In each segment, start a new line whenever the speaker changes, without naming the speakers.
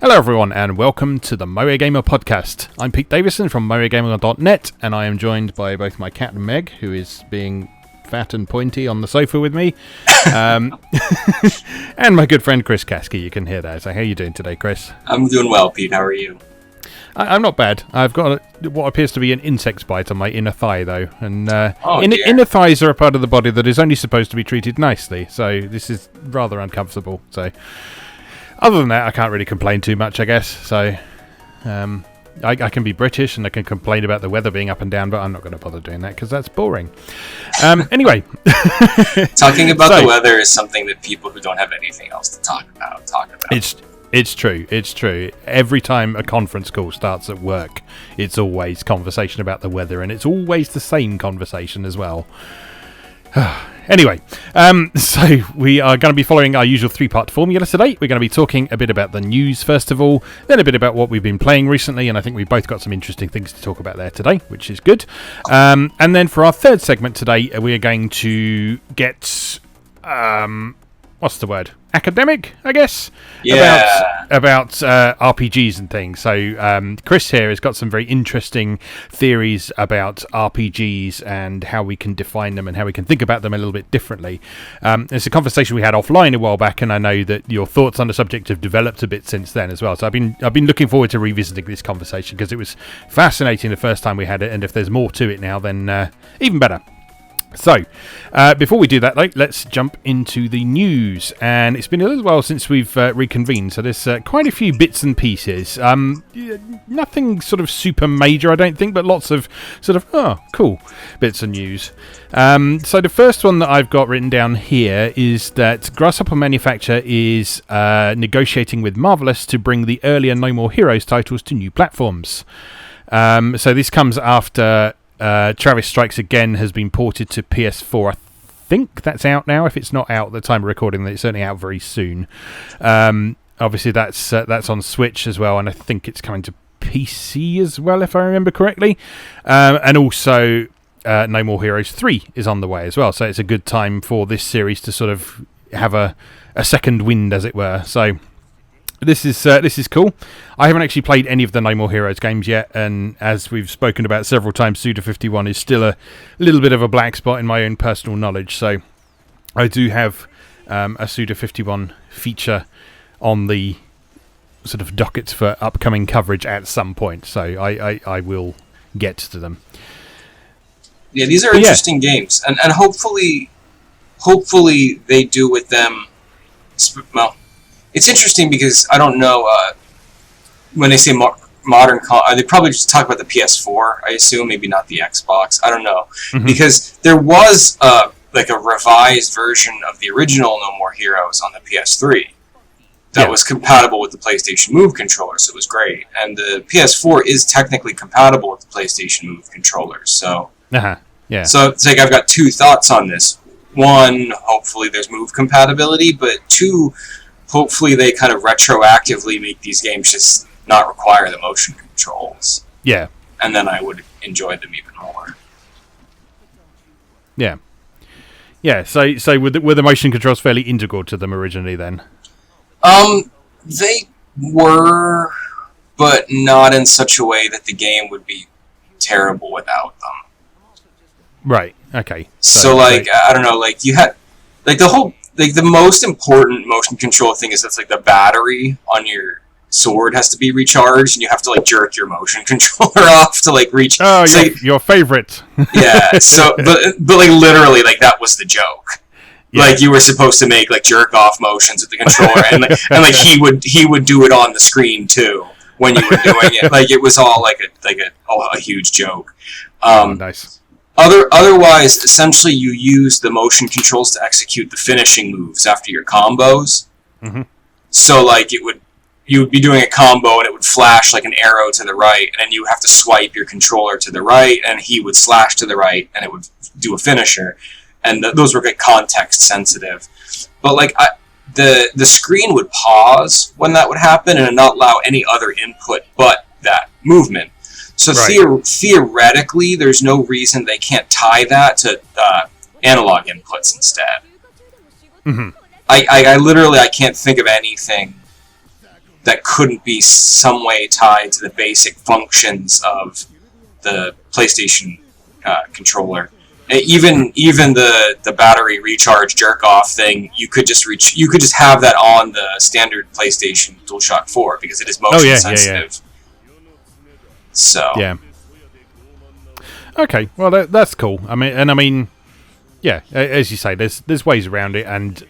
Hello everyone and welcome to the MoeGamer podcast. I'm Pete Davison from MoeGamer.net and I am joined by both my cat Meg, who is being fat and pointy on the sofa with me, and my good friend Chris Kasky. You can hear that. So how are you doing today, Chris?
I'm doing well, Pete. How are you?
I'm not bad. I've got what appears to be an insect bite on my inner thigh, though. And inner thighs are a part of the body that is only supposed to be treated nicely, so this is rather uncomfortable. So, other than that, I can't really complain too much, I guess. So, I can be British and I can complain about the weather being up and down, but I'm not going to bother doing that because that's boring. Anyway.
Talking about the weather is something that people who don't have anything else to talk about.
It's true. Every time a conference call starts at work, it's always conversation about the weather, and it's always the same conversation as well. Anyway, so we are going to be following our usual three-part formula today. We're going to be talking a bit about the news, first of all, then a bit about what we've been playing recently, and I think we've both got some interesting things to talk about there today, which is good. And then for our third segment today, we are going to get... what's the word? Academic, I guess.
Yeah.
About RPGs and things. So Chris here has got some very interesting theories about RPGs and how we can define them and how we can think about them a little bit differently. It's a conversation we had offline a while back, and I know that your thoughts on the subject have developed a bit since then as well. So I've been looking forward to revisiting this conversation because it was fascinating the first time we had it, and if there's more to it now, then even better. So, before we do that, let's jump into the news. And it's been a little while since we've reconvened, so there's quite a few bits and pieces. Nothing sort of super major, I don't think, but lots of sort of, cool bits of news. So the first one that I've got written down here is that Grasshopper Manufacture is negotiating with Marvelous to bring the earlier No More Heroes titles to new platforms. So this comes after... Travis Strikes Again has been ported to PS4. I think that's out now. If it's not out at the time of recording, then it's certainly out very soon. Obviously, that's on Switch as well, and I think it's coming to PC as well, if I remember correctly. And also, No More Heroes 3 is on the way as well, so it's a good time for this series to sort of have a second wind, as it were. So... This is cool. I haven't actually played any of the No More Heroes games yet, and as we've spoken about several times, Suda51 is still a little bit of a black spot in my own personal knowledge, so I do have a Suda51 feature on the sort of docket for upcoming coverage at some point, so I will get to them.
Yeah, these are interesting games, and hopefully they do with them... Well, it's interesting because I don't know when they say modern, they probably just talk about the PS4. I assume, maybe not the Xbox. I don't know, because there was like a revised version of the original No More Heroes on the PS3 that was compatible with the PlayStation Move controller, so it was great. And the PS4 is technically compatible with the PlayStation Move controller, so So it's like I've got two thoughts on this. One, hopefully there's Move compatibility, but two. Hopefully they kind of retroactively make these games just not require the motion controls.
Yeah.
And then I would enjoy them even more.
Yeah. Yeah, so were the motion controls fairly integral to them originally then?
They were, but not in such a way that the game would be terrible without them.
Right, okay.
So I don't know, like, you had, like, the whole... Like, the most important motion control thing is that's, like, the battery on your sword has to be recharged, and you have to, like, jerk your motion controller off to, like, reach...
Oh, so, your favorite.
Yeah, so, but, like, literally, like, that was the joke. Yeah. Like, you were supposed to make, like, jerk-off motions with the controller, and he would do it on the screen, too, when you were doing it. Like, it was all, like a huge joke.
Nice.
Otherwise, essentially, you use the motion controls to execute the finishing moves after your combos. So, like, you would be doing a combo, and it would flash like an arrow to the right, and then you have to swipe your controller to the right, and he would slash to the right, and it would do a finisher. And those were like context sensitive. But like the screen would pause when that would happen, and not allow any other input but that movement. So theoretically, there's no reason they can't tie that to analog inputs instead. I literally can't think of anything that couldn't be some way tied to the basic functions of the PlayStation controller. Even the battery recharge jerk off thing, you could just have that on the standard PlayStation DualShock 4 because it is motion sensitive. So
yeah. Okay, well that's cool. I mean, yeah, as you say, there's ways around it, and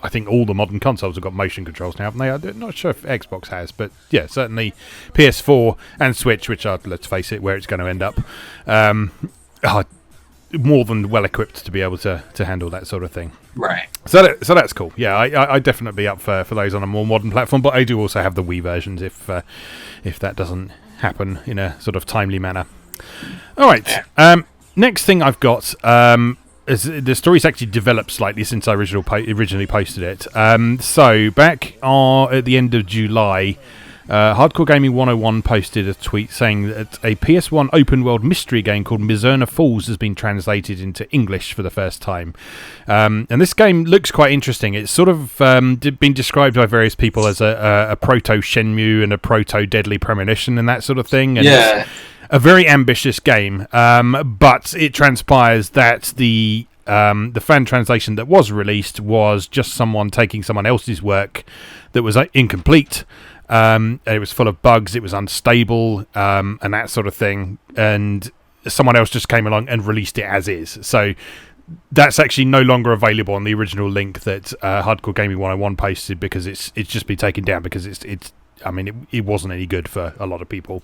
I think all the modern consoles have got motion controls now, haven't they? I'm not sure if Xbox has, but yeah, certainly PS4 and Switch, which are, let's face it, where it's going to end up, are more than well equipped to be able to handle that sort of thing.
Right.
So that's cool. Yeah, I definitely be up for those on a more modern platform, but I do also have the Wii versions if that doesn't happen in a sort of timely manner. All right. Yeah. Next thing I've got is the story's actually developed slightly since I originally posted it. So back at the end of July, Hardcore Gaming 101 posted a tweet saying that a PS1 open-world mystery game called Mizzurna Falls has been translated into English for the first time. And this game looks quite interesting. It's sort of been described by various people as a proto-Shenmue and a proto-Deadly Premonition and that sort of thing. And
yeah.
It's a very ambitious game, but it transpires that the fan translation that was released was just someone taking someone else's work that was incomplete. It was full of bugs, it was unstable, and that sort of thing, and someone else just came along and released it as is. So that's actually no longer available on the original link that Hardcore Gaming 101 posted, because it's just been taken down because it wasn't any good for a lot of people,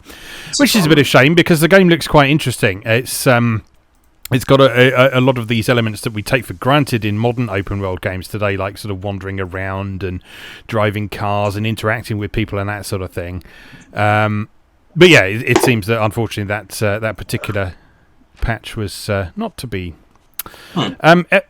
which is a bit of a shame because the game looks quite interesting. It's got a lot of these elements that we take for granted in modern open world games today, like sort of wandering around and driving cars and interacting with people and that sort of thing. But yeah, it seems that unfortunately that particular patch was not to be.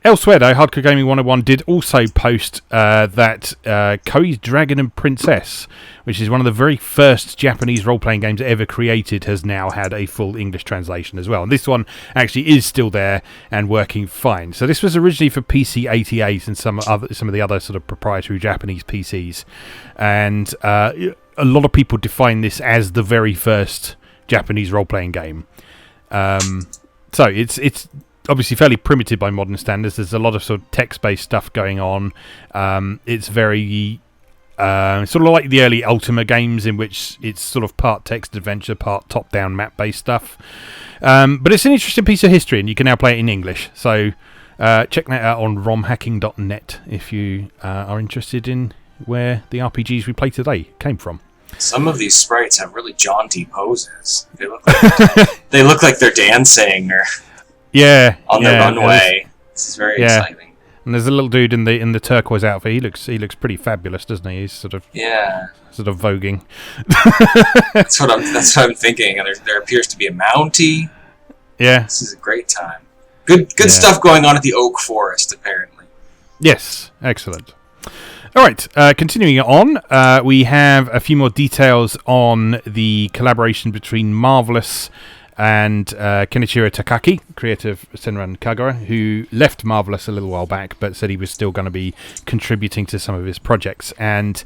Elsewhere though, Hardcore Gaming 101 did also post that Koei's Dragon and Princess, which is one of the very first Japanese role-playing games ever created, has now had a full English translation as well. And this one actually is still there and working fine. So this was originally for PC 88 and some of the other sort of proprietary Japanese PCs, and a lot of people define this as the very first Japanese role-playing game. So it's obviously fairly primitive by modern standards. There's a lot of sort of text-based stuff going on. It's very sort of like the early Ultima games, in which it's sort of part text adventure, part top-down map-based stuff. But it's an interesting piece of history, and you can now play it in English. So check that out on romhacking.net if you are interested in where the RPGs we play today came from.
Some of these sprites have really jaunty poses. They look like they're dancing or on the runway. This is very exciting.
And there's a little dude in the turquoise outfit. He looks pretty fabulous, doesn't he? He's sort of voguing.
That's what I'm thinking. And there appears to be a Mountie.
Yeah,
this is a great time. Good stuff going on at the Oak Forest, apparently.
Yes, excellent. All right, continuing on, we have a few more details on the collaboration between Marvelous and Kenichiro Takaki, creator of Senran Kagura, who left Marvelous a little while back, but said he was still going to be contributing to some of his projects. And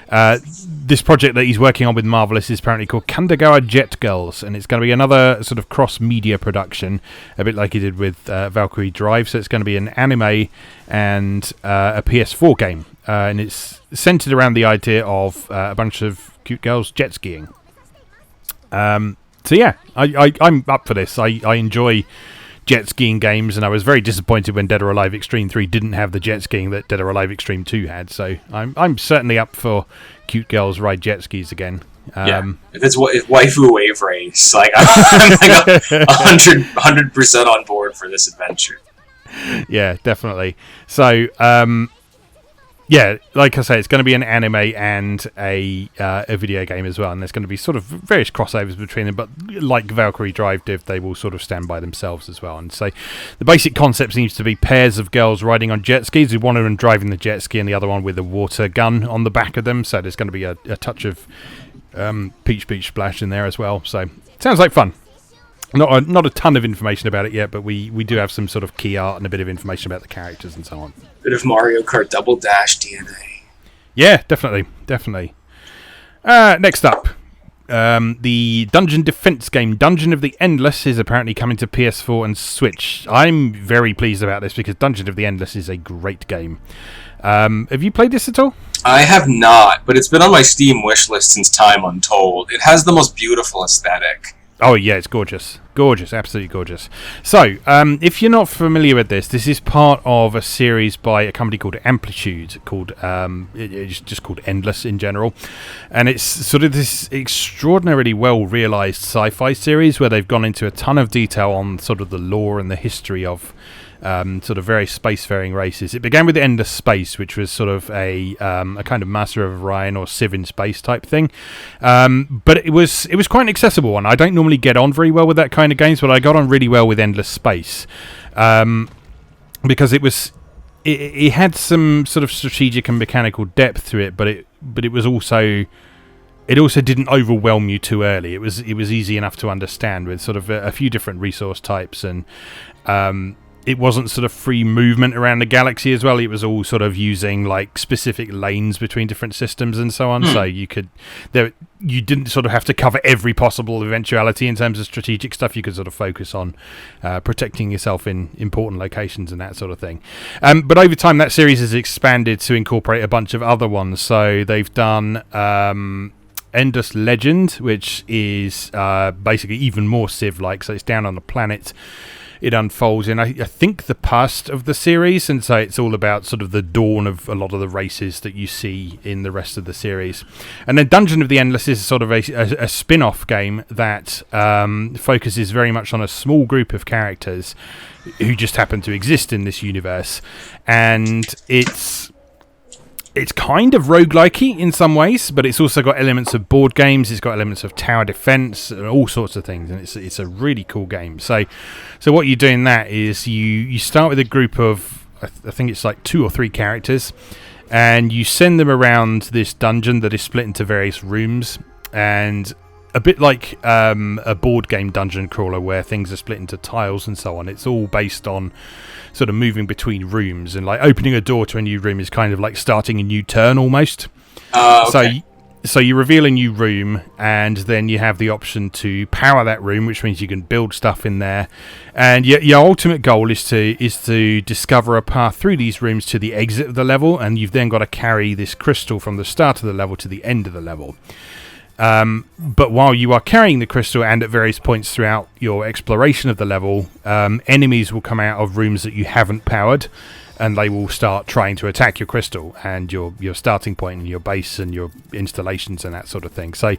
this project that he's working on with Marvelous is apparently called Kandagawa Jet Girls, and it's going to be another sort of cross-media production, a bit like he did with Valkyrie Drive. So it's going to be an anime and a PS4 game, and it's centered around the idea of a bunch of cute girls jet skiing. So yeah, I'm up for this. I enjoy jet skiing games, and I was very disappointed when Dead or Alive Extreme 3 didn't have the jet skiing that Dead or Alive Extreme 2 had. So I'm certainly up for cute girls ride jet skis again.
If waifu wave race, like I'm like 100% on board for this adventure.
Yeah, definitely. So yeah, like I say, it's going to be an anime and a video game as well, and there's going to be sort of various crossovers between them, but like Valkyrie Drive did, they will sort of stand by themselves as well. And so the basic concept seems to be pairs of girls riding on jet skis, with one of them driving the jet ski and the other one with a water gun on the back of them, so there's going to be a touch of Peach Beach Splash in there as well. So sounds like fun. Not a ton of information about it yet, but we do have some sort of key art and a bit of information about the characters and so on.
Bit of Mario Kart Double Dash DNA.
Yeah, definitely. Next up, the dungeon defense game Dungeon of the Endless is apparently coming to PS4 and Switch. I'm very pleased about this because Dungeon of the Endless is a great game. Have you played this at all?
I have not, but it's been on my Steam wishlist since time untold. It has the most beautiful aesthetic.
Oh yeah, it's gorgeous. Gorgeous, absolutely gorgeous. So, if you're not familiar with this, this is part of a series by a company called Amplitude, called it's just called Endless in general, and it's sort of this extraordinarily well-realised sci-fi series where they've gone into a ton of detail on sort of the lore and the history of sort of various spacefaring races. It began with Endless Space, which was sort of a kind of Master of Orion or Civ in Space type thing. But it was quite an accessible one. I don't normally get on very well with that kind of games, but I got on really well with Endless Space because it had some sort of strategic and mechanical depth to it, but it was also. It also didn't overwhelm you too early. It was easy enough to understand with sort of a few different resource types, and it wasn't sort of free movement around the galaxy as well. It was all sort of using like specific lanes between different systems and so on. So you didn't sort of have to cover every possible eventuality in terms of strategic stuff. You could sort of focus on protecting yourself in important locations and that sort of thing. But over time, that series has expanded to incorporate a bunch of other ones. So they've done Endless Legend, which is basically even more Civ-like. So it's down on the planet. It unfolds in, I think, the past of the series, and so it's all about sort of the dawn of a lot of the races that you see in the rest of the series. And then Dungeon of the Endless is sort of a spin-off game that focuses very much on a small group of characters who just happen to exist in this universe, and it's kind of roguelike-y in some ways, but it's also got elements of board games, it's got elements of tower defense, and all sorts of things, and it's a really cool game. So what you do in that is you start with a group of, I think it's like 2 or 3 characters, and you send them around this dungeon that is split into various rooms, and a bit like a board game dungeon crawler where things are split into tiles and so on. It's all based on sort of moving between rooms, and like opening a door to a new room is kind of like starting a new turn almost.
Okay.
So you reveal a new room, and then you have the option to power that room, which means you can build stuff in there. And your ultimate goal is to discover a path through these rooms to the exit of the level, and you've then got to carry this crystal from the start of the level to the end of the level. But while you are carrying the crystal and at various points throughout your exploration of the level, enemies will come out of rooms that you haven't powered, and they will start trying to attack your crystal and your starting point and your base and your installations and that sort of thing. So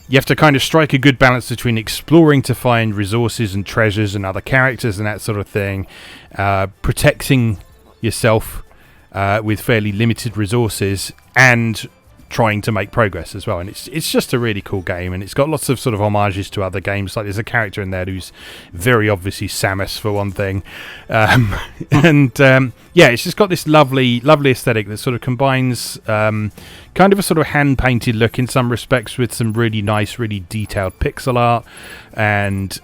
you have to kind of strike a good balance between exploring to find resources and treasures and other characters and that sort of thing, protecting yourself with fairly limited resources, and trying to make progress as well. And it's just a really cool game, and it's got lots of sort of homages to other games. Like there's a character in there who's very obviously Samus for one thing, yeah, it's just got this lovely aesthetic that sort of combines kind of a sort of hand-painted look in some respects with some really nice, really detailed pixel art, and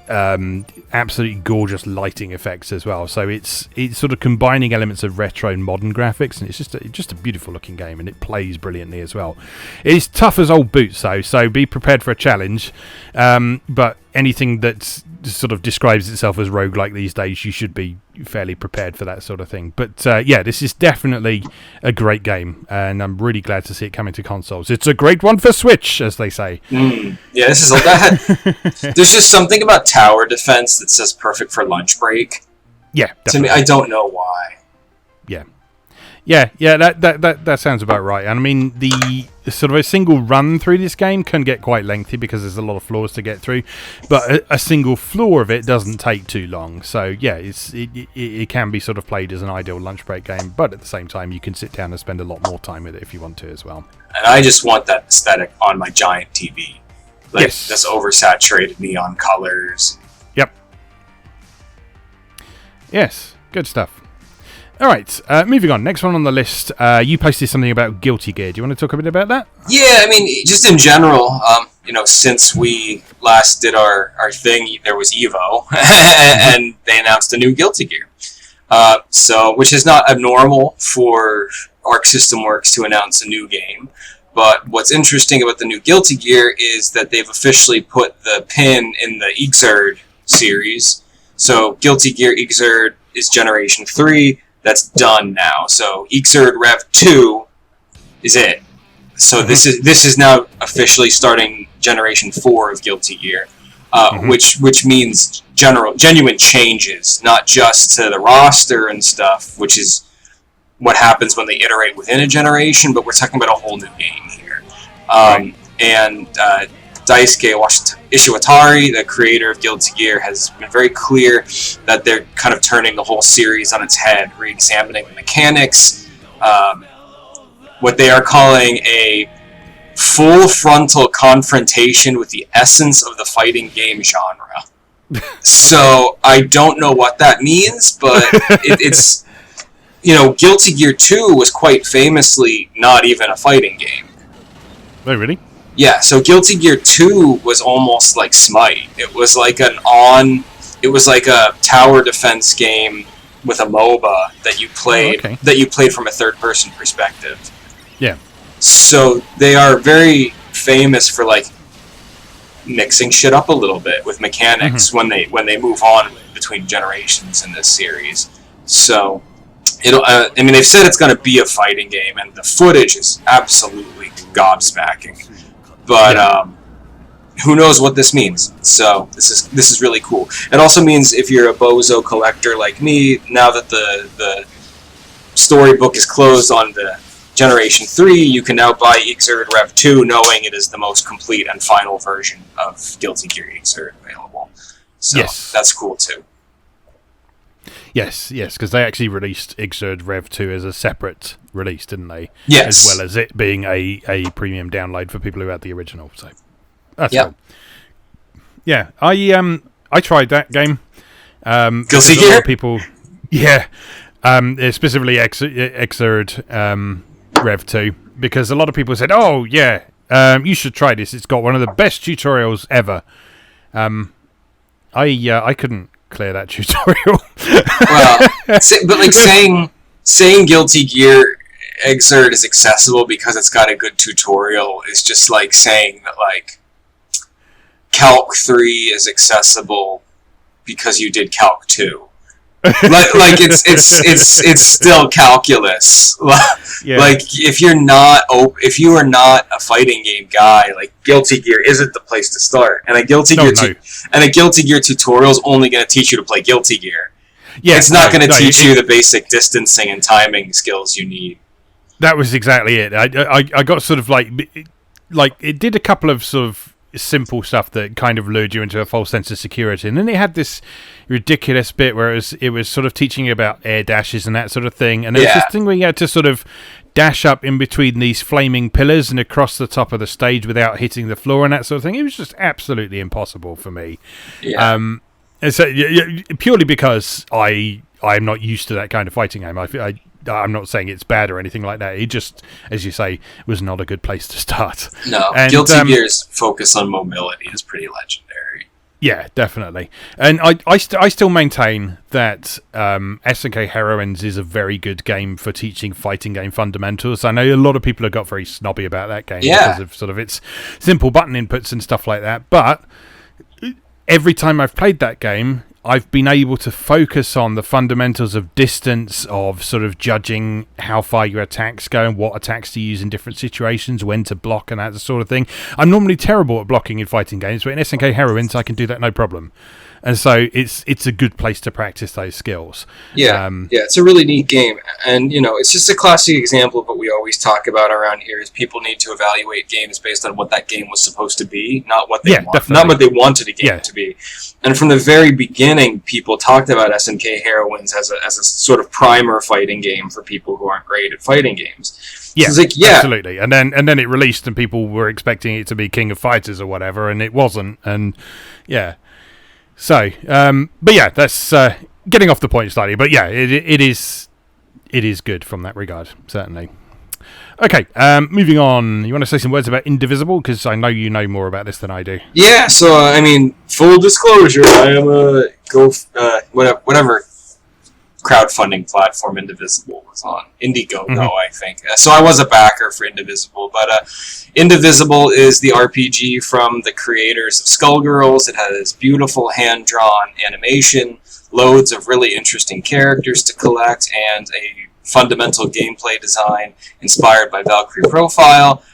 absolutely gorgeous lighting effects as well. So it's sort of combining elements of retro and modern graphics, and it's just a beautiful looking game, and it plays brilliantly as well. It is tough as old boots though, so be prepared for a challenge. But anything that sort of describes itself as roguelike these days, you should be fairly prepared for that sort of thing. But yeah, this is definitely a great game, and I'm really glad to see it coming to consoles. It's a great one for Switch, as they say.
Yeah, this is there's just something about tower defense that says perfect for lunch break.
Yeah, definitely.
To me, I don't know why.
Yeah, that sounds about right. And I mean, the sort of a single run through this game can get quite lengthy because there's a lot of floors to get through, but a single floor of it doesn't take too long. So yeah, it can be sort of played as an ideal lunch break game, but at the same time, you can sit down and spend a lot more time with it if you want to as well.
And I just want that aesthetic on my giant TV, like
yes.
this oversaturated neon colors.
Yep. Yes, good stuff. All right, moving on. Next one on the list, you posted something about Guilty Gear. Do you want to talk a bit about that? Yeah,
I mean, just in general, since we last did our thing, there was Evo, and they announced a new Guilty Gear. Which is not abnormal Arc System Works to announce a new game. But what's interesting about the new Guilty Gear is that they've officially put the pin in the Xrd series. So Guilty Gear Xrd is Generation 3. That's done now. So Xrd Rev 2 is it. So this is now officially starting Generation 4 of Guilty Gear, which means genuine changes, not just to the roster and stuff, which is what happens when they iterate within a generation, but we're talking about a whole new game here. And Daisuke Ishiwatari, the creator of Guilty Gear, has been very clear that they're kind of turning the whole series on its head, re-examining the mechanics, what they are calling a full frontal confrontation with the essence of the fighting game genre. So I don't know what that means, but it's... Guilty Gear 2 was quite famously not even a fighting game.
Oh, really?
Yeah, so Guilty Gear 2 was almost like Smite. It was like a tower defense game with a MOBA that you played from a third-person perspective.
Yeah.
So they are very famous for like mixing shit up a little bit with mechanics when they move on between generations in this series. So they've said it's going to be a fighting game, and the footage is absolutely gobsmacking. But who knows what this means? So this is really cool. It also means if you're a bozo collector like me, now that the storybook is closed on the Generation 3, you can now buy Xrd Rev 2, knowing it is the most complete and final version of Guilty Gear Xrd available. So that's cool too.
Yes, because they actually released Xrd Rev 2 as a separate release, didn't they?
Yes.
As well as it being a premium download for people who had the original. So that's cool. Yeah, I tried that game.
Guilty Gear?
A lot of people, specifically Xrd Rev 2, because a lot of people said, "Oh yeah, you should try this. It's got one of the best tutorials ever." I couldn't clear that tutorial.
Well, but like saying Guilty Gear Xrd is accessible because it's got a good tutorial is just like saying that like Calc 3 is accessible because you did Calc 2. like it's still calculus. Like if you are not a fighting game guy, like Guilty Gear isn't the place to start. And a Guilty Gear tutorial is only going to teach you to play Guilty Gear. Yeah, it's not going to teach you the basic distancing and timing skills you need.
That was exactly it. I got sort of like it did a couple of sort of simple stuff that kind of lured you into a false sense of security, and then it had this ridiculous bit where it was sort of teaching you about air dashes and that sort of thing, and there was this thing where you had to sort of dash up in between these flaming pillars and across the top of the stage without hitting the floor and that sort of thing. It was just absolutely impossible for me. And so purely because I'm not used to that kind of fighting game. I'm not saying it's bad or anything like that. It just, as you say, was not a good place to start.
No, and Guilty Gear's focus on mobility is pretty legendary.
Yeah, definitely. And I still maintain that SNK Heroines is a very good game for teaching fighting game fundamentals. I know a lot of people have got very snobby about that game because of sort of its simple button inputs and stuff like that. But every time I've played that game, I've been able to focus on the fundamentals of distance, of sort of judging how far your attacks go and what attacks to use in different situations, when to block and that sort of thing. I'm normally terrible at blocking in fighting games, but in SNK Heroines I can do that no problem. And so it's a good place to practice those skills.
Yeah, it's a really neat game. And, it's just a classic example of what we always talk about around here is people need to evaluate games based on what that game was supposed to be, not what they not what they wanted a game to be. And from the very beginning, people talked about SNK Heroines as a sort of primer fighting game for people who aren't great at fighting games.
Yeah, so absolutely. And then it released and people were expecting it to be King of Fighters or whatever, and it wasn't. And, So, but yeah, that's getting off the point slightly. But yeah, it is good from that regard, certainly. Okay, moving on. You want to say some words about Indivisible? Because I know you know more about this than I do.
Yeah, so, full disclosure, I am a crowdfunding platform Indivisible was on. Indiegogo, I think. So I was a backer for Indivisible, but Indivisible is the RPG from the creators of Skullgirls. It has beautiful hand-drawn animation, loads of really interesting characters to collect, and a fundamental gameplay design inspired by Valkyrie Profile.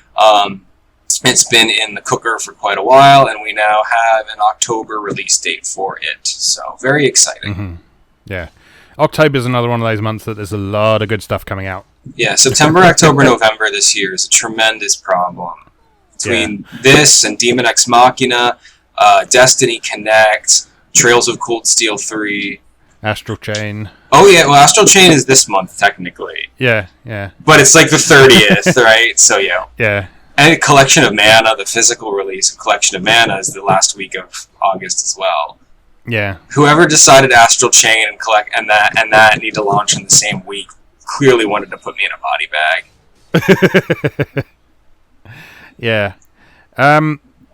It's been in the cooker for quite a while, and we now have an October release date for it. So, very exciting.
Yeah. October's another one of those months that there's a lot of good stuff coming out.
Yeah, September, October, November this year is a tremendous problem. Between this and Demon X Machina, Destiny Connect, Trails of Cold Steel 3...
Astral Chain.
Oh, yeah, well, Astral Chain is this month, technically.
Yeah.
But it's like the 30th, right? So, yeah.
Yeah.
And Collection of Mana, the physical release of Collection of Mana is the last week of August as well.
Yeah.
Whoever decided Astral Chain and that need to launch in the same week clearly wanted to put me in a body bag.
Yeah.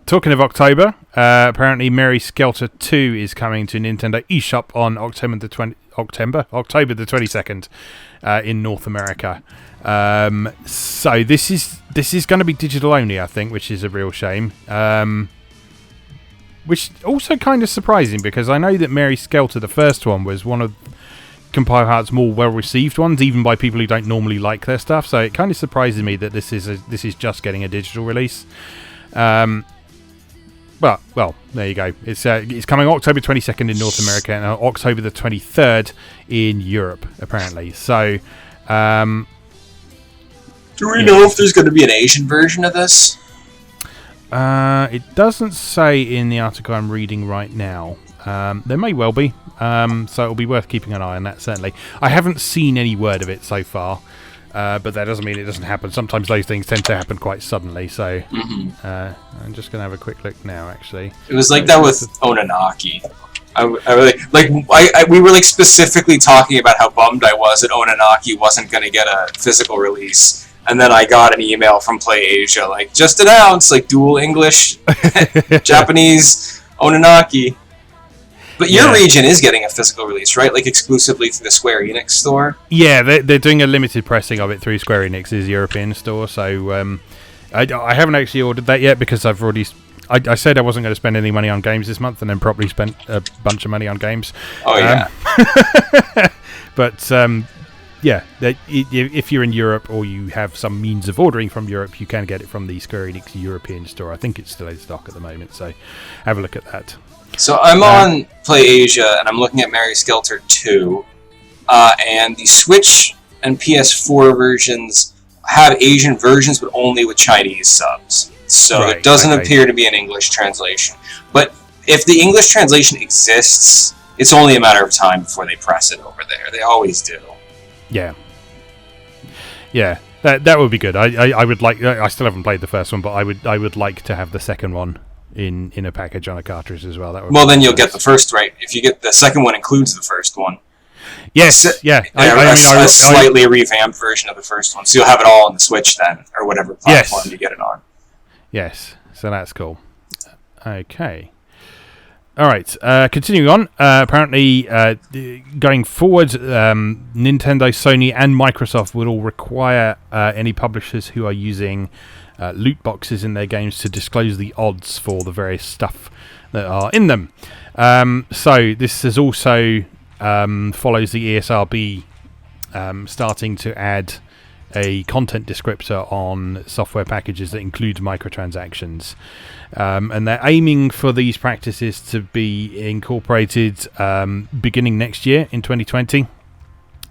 Talking of October, apparently Mary Skelter 2 is coming to Nintendo eShop on October the 22nd in North America. So this is going to be digital only, I think, which is a real shame. Which also kind of surprising, because I know that Mary Skelter, the first one, was one of Compile Heart's more well-received ones, even by people who don't normally like their stuff. So it kind of surprises me that this is just getting a digital release. Well, there you go. It's coming October 22nd in North America and October the 23rd in Europe, apparently. So,
do we know if there's going to be an Asian version of this?
It doesn't say in the article I'm reading right now. There may well be. So it'll be worth keeping an eye on that, certainly. I haven't seen any word of it so far. But that doesn't mean it doesn't happen. Sometimes those things tend to happen quite suddenly. So I'm just going to have a quick look now, actually.
It was like that with Onanaki. We were like specifically talking about how bummed I was that Onanaki wasn't going to get a physical release. And then I got an email from PlayAsia, like, just announced, like, dual English, Japanese, Onanaki. But your region is getting a physical release, right? Like, exclusively through the Square Enix store?
Yeah, they're doing a limited pressing of it through Square Enix's European store, so I haven't actually ordered that yet, because I've already... I said I wasn't going to spend any money on games this month, and then probably spent a bunch of money on games.
Oh, yeah.
But... yeah, if you're in Europe or you have some means of ordering from Europe, you can get it from the Square Enix European store. I think it's still in stock at the moment, so have a look at that.
So I'm on PlayAsia, and I'm looking at Mary Skelter 2, and the Switch and PS4 versions have Asian versions, but only with Chinese subs. So it doesn't appear to be an English translation. But if the English translation exists, it's only a matter of time before they press it over there. They always do.
Yeah, that would be good. I would like. I still haven't played the first one, but I would like to have the second one in a package on a cartridge as well. That would
then you'll get the first, right? If you get the second one, includes the first one.
Yes, yeah.
A slightly revamped version of the first one, so you'll have it all on the Switch then, or whatever platform you get it on.
Yes, so that's cool. Okay. All right, continuing on. Apparently, going forward, Nintendo, Sony, and Microsoft will all require any publishers who are using loot boxes in their games to disclose the odds for the various stuff that are in them. So this is also follows the ESRB starting to add a content descriptor on software packages that include microtransactions. And they're aiming for these practices to be incorporated beginning next year in 2020.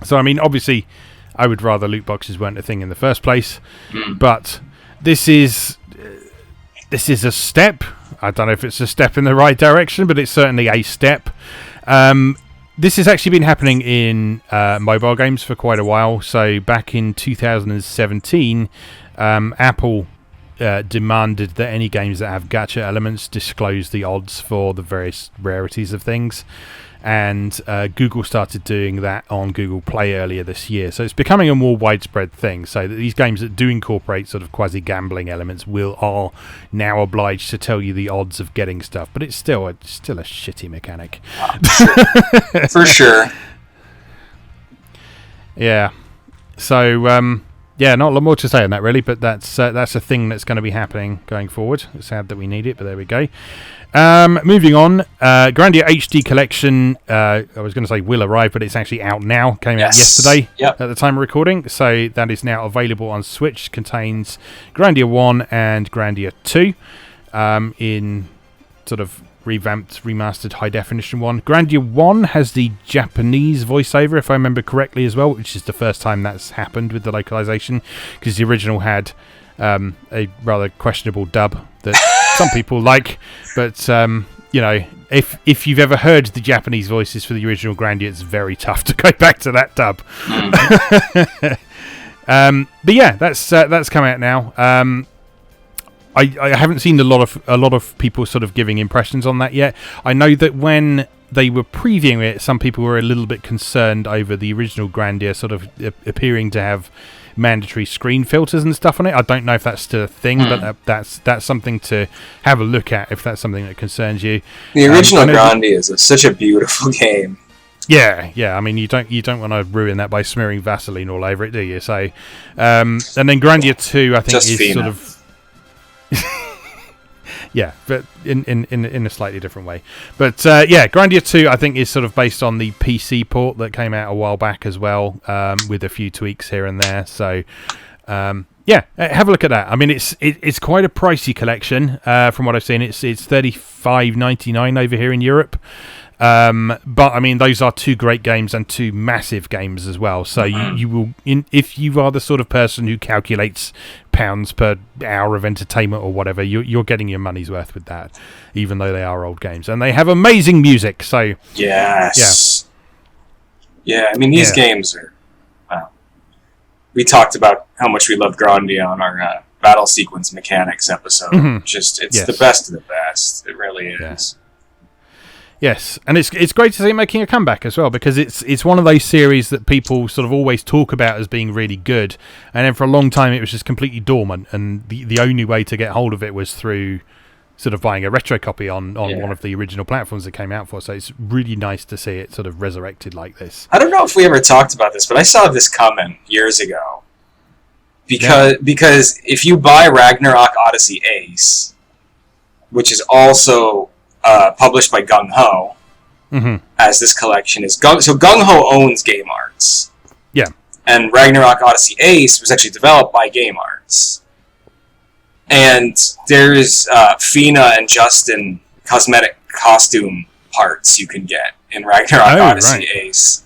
So, I mean, obviously, I would rather loot boxes weren't a thing in the first place. But this is a step. I don't know if it's a step in the right direction, but it's certainly a step. This has actually been happening in mobile games for quite a while. So back in 2017, Apple demanded that any games that have gacha elements disclose the odds for the various rarities of things. And Google started doing that on Google Play earlier this year. So it's becoming a more widespread thing. So that these games that do incorporate sort of quasi-gambling elements are now obliged to tell you the odds of getting stuff. But it's still a shitty mechanic.
For sure.
Yeah. So, yeah, not a lot more to say on that, really, but that's a thing that's going to be happening going forward. It's sad that we need it, but there we go. Moving on, Grandia HD Collection, I was going to say will arrive, but it's actually out now. Came out yesterday at the time of recording, so that is now available on Switch. Contains Grandia 1 and Grandia 2 in sort of revamped, remastered, high-definition one. Grandia 1 has the Japanese voiceover, if I remember correctly, as well, which is the first time that's happened with the localization, because the original had a rather questionable dub that some people like, but you know, if you've ever heard the Japanese voices for the original Grandia, it's very tough to go back to that dub. But yeah, that's come out now. I haven't seen a lot of people sort of giving impressions on that yet. I know that when they were previewing it, some people were a little bit concerned over the original Grandia sort of appearing to have mandatory screen filters and stuff on it. I don't know if that's still a thing, but that's something to have a look at if that's something that concerns you.
The original Grandia is such a beautiful game.
Yeah. I mean, you don't want to ruin that by smearing Vaseline all over it, do you? So, and then Grandia 2, I think, just is Fina. Sort of. Yeah, but in a slightly different way. But yeah, Grandia 2, I think, is sort of based on the PC port that came out a while back as well, with a few tweaks here and there. So yeah, have a look at that. I mean, it's quite a pricey collection from what I've seen. It's $35.99 over here in Europe. But I mean, those are two great games and two massive games as well. So you will, if you are the sort of person who calculates pounds per hour of entertainment or whatever, you're getting your money's worth with that, even though they are old games and they have amazing music. So
yes, yeah. I mean, these games are. We talked about how much we loved Grandia on our battle sequence mechanics episode. It's the best of the best. It really is.
Yes, and it's great to see it making a comeback as well, because it's one of those series that people sort of always talk about as being really good, and then for a long time it was just completely dormant, and the only way to get hold of it was through sort of buying a retro copy on one of the original platforms that came out for. So it's really nice to see it sort of resurrected like this.
I don't know if we ever talked about this, but I saw this comment years ago. Because if you buy Ragnarok Odyssey Ace, which is also published by Gung Ho, as this collection is. So Gung Ho owns Game Arts.
Yeah.
And Ragnarok Odyssey Ace was actually developed by Game Arts. And there's Fina and Justin cosmetic costume parts you can get in Ragnarok Odyssey Ace.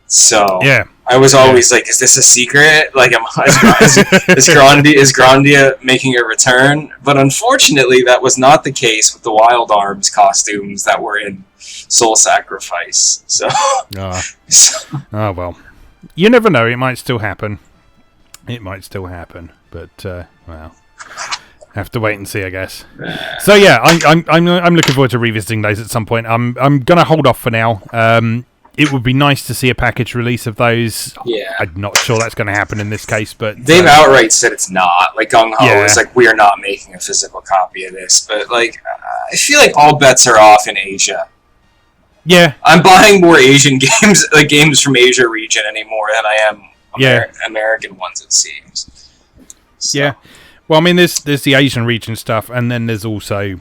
So I was always like, is this a secret? Like, is Grandia making a return? But unfortunately, that was not the case with the Wild Arms costumes that were in Soul Sacrifice. So,
oh well, you never know. It might still happen. But well, have to wait and see, I guess. So yeah, I'm looking forward to revisiting those at some point. I'm gonna hold off for now. It would be nice to see a package release of those. Yeah. I'm not sure that's going to happen in this case, but
they've outright said it's not. Like, Gung Ho is like, we are not making a physical copy of this. But like, I feel like all bets are off in Asia.
Yeah,
I'm buying more Asian games, like games from Asia region anymore than I am American ones. It seems. So.
Yeah. Well, I mean, there's the Asian region stuff, and then there's also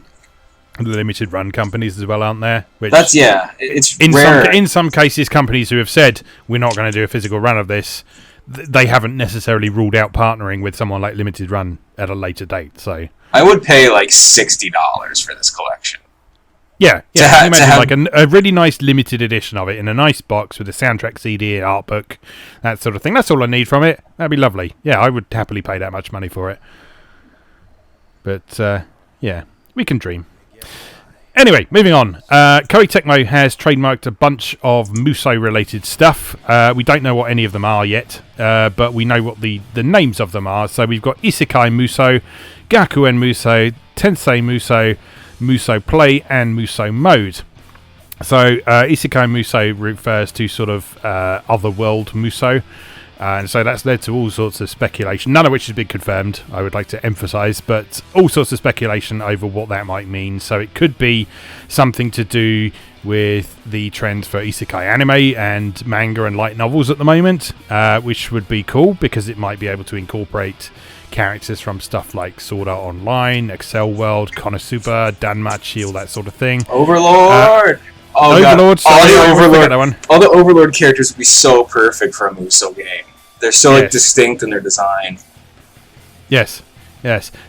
the limited run companies as well, aren't there? Which
it's rare.
In some cases, companies who have said we're not going to do a physical run of this, they haven't necessarily ruled out partnering with someone like Limited Run at a later date. So
I would pay like $60 for this collection.
Yeah. Like a really nice limited edition of it in a nice box with a soundtrack CD, art book, that sort of thing. That's all I need from it. That'd be lovely. Yeah, I would happily pay that much money for it. But yeah, we can dream. Anyway, moving on. Koei Tecmo has trademarked a bunch of Musou-related stuff. We don't know what any of them are yet, but we know what the names of them are. So we've got Isekai Musou, Gakuen Musou, Tensei Musou, Musou Play, and Musou Mode. So Isekai Musou refers to sort of otherworld Musou. And so that's led to all sorts of speculation, none of which has been confirmed, I would like to emphasise, but all sorts of speculation over what that might mean. So it could be something to do with the trends for isekai anime and manga and light novels at the moment, which would be cool because it might be able to incorporate characters from stuff like Sword Art Online, Excel World, Konosuba, Danmachi, all that sort of thing.
Overlord!
Overlord,
all the Overlord characters would be so perfect for a Musou game. They're so like distinct in their design.
Yes.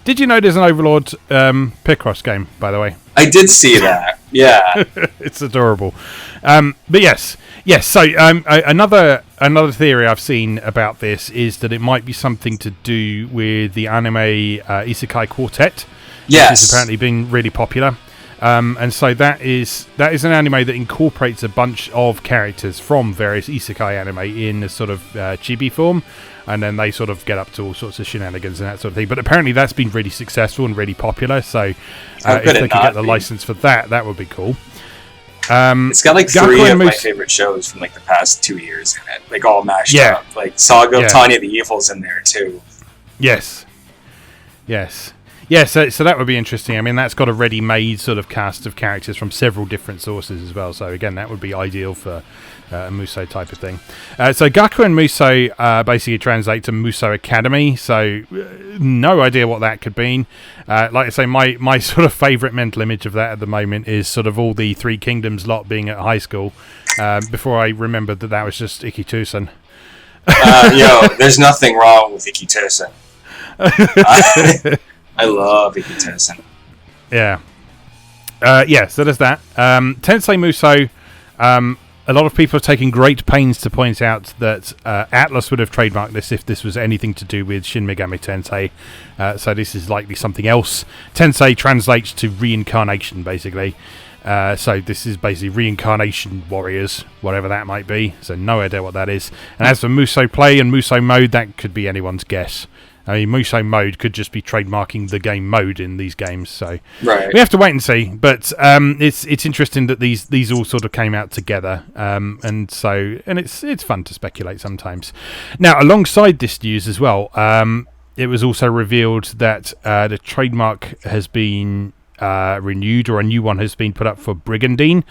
Did you know there's an Overlord Picross game, by the way?
I did see that. Yeah,
it's adorable. But yes. So another theory I've seen about this is that it might be something to do with the anime Isekai Quartet.
Yes,
which has apparently been really popular. And so that is an anime that incorporates a bunch of characters from various isekai anime in a sort of chibi form, and then they sort of get up to all sorts of shenanigans and that sort of thing. But apparently that's been really successful and really popular, so if they could get the license for that would be cool.
It's got like three of my favorite shows from like the past 2 years in it, like all mashed up. Like Saga of Tanya the Evil's in there too.
Yes. Yeah, so that would be interesting. I mean, that's got a ready-made sort of cast of characters from several different sources as well. So again, that would be ideal for a Musou type of thing. So Gakuen Musou basically translate to Musou Academy. So no idea what that could mean. Like I say, my sort of favourite mental image of that at the moment is sort of all the Three Kingdoms lot being at high school. Before I remembered that was just Ikitusen.
There's nothing wrong with Ikitusen. I love Ikitusen.
Yeah. So there's that. Tensei Musou, a lot of people are taking great pains to point out that Atlas would have trademarked this if this was anything to do with Shin Megami Tensei. So this is likely something else. Tensei translates to reincarnation, basically. So this is basically reincarnation warriors, whatever that might be. So no idea what that is. And as for Musou Play and Musou Mode, that could be anyone's guess. I mean, Musou Mode could just be trademarking the game mode in these games, so we have to wait and see. But it's interesting that these all sort of came out together, and it's fun to speculate sometimes. Now, alongside this news as well, it was also revealed that the trademark has been renewed, or a new one has been put up for Brigandine.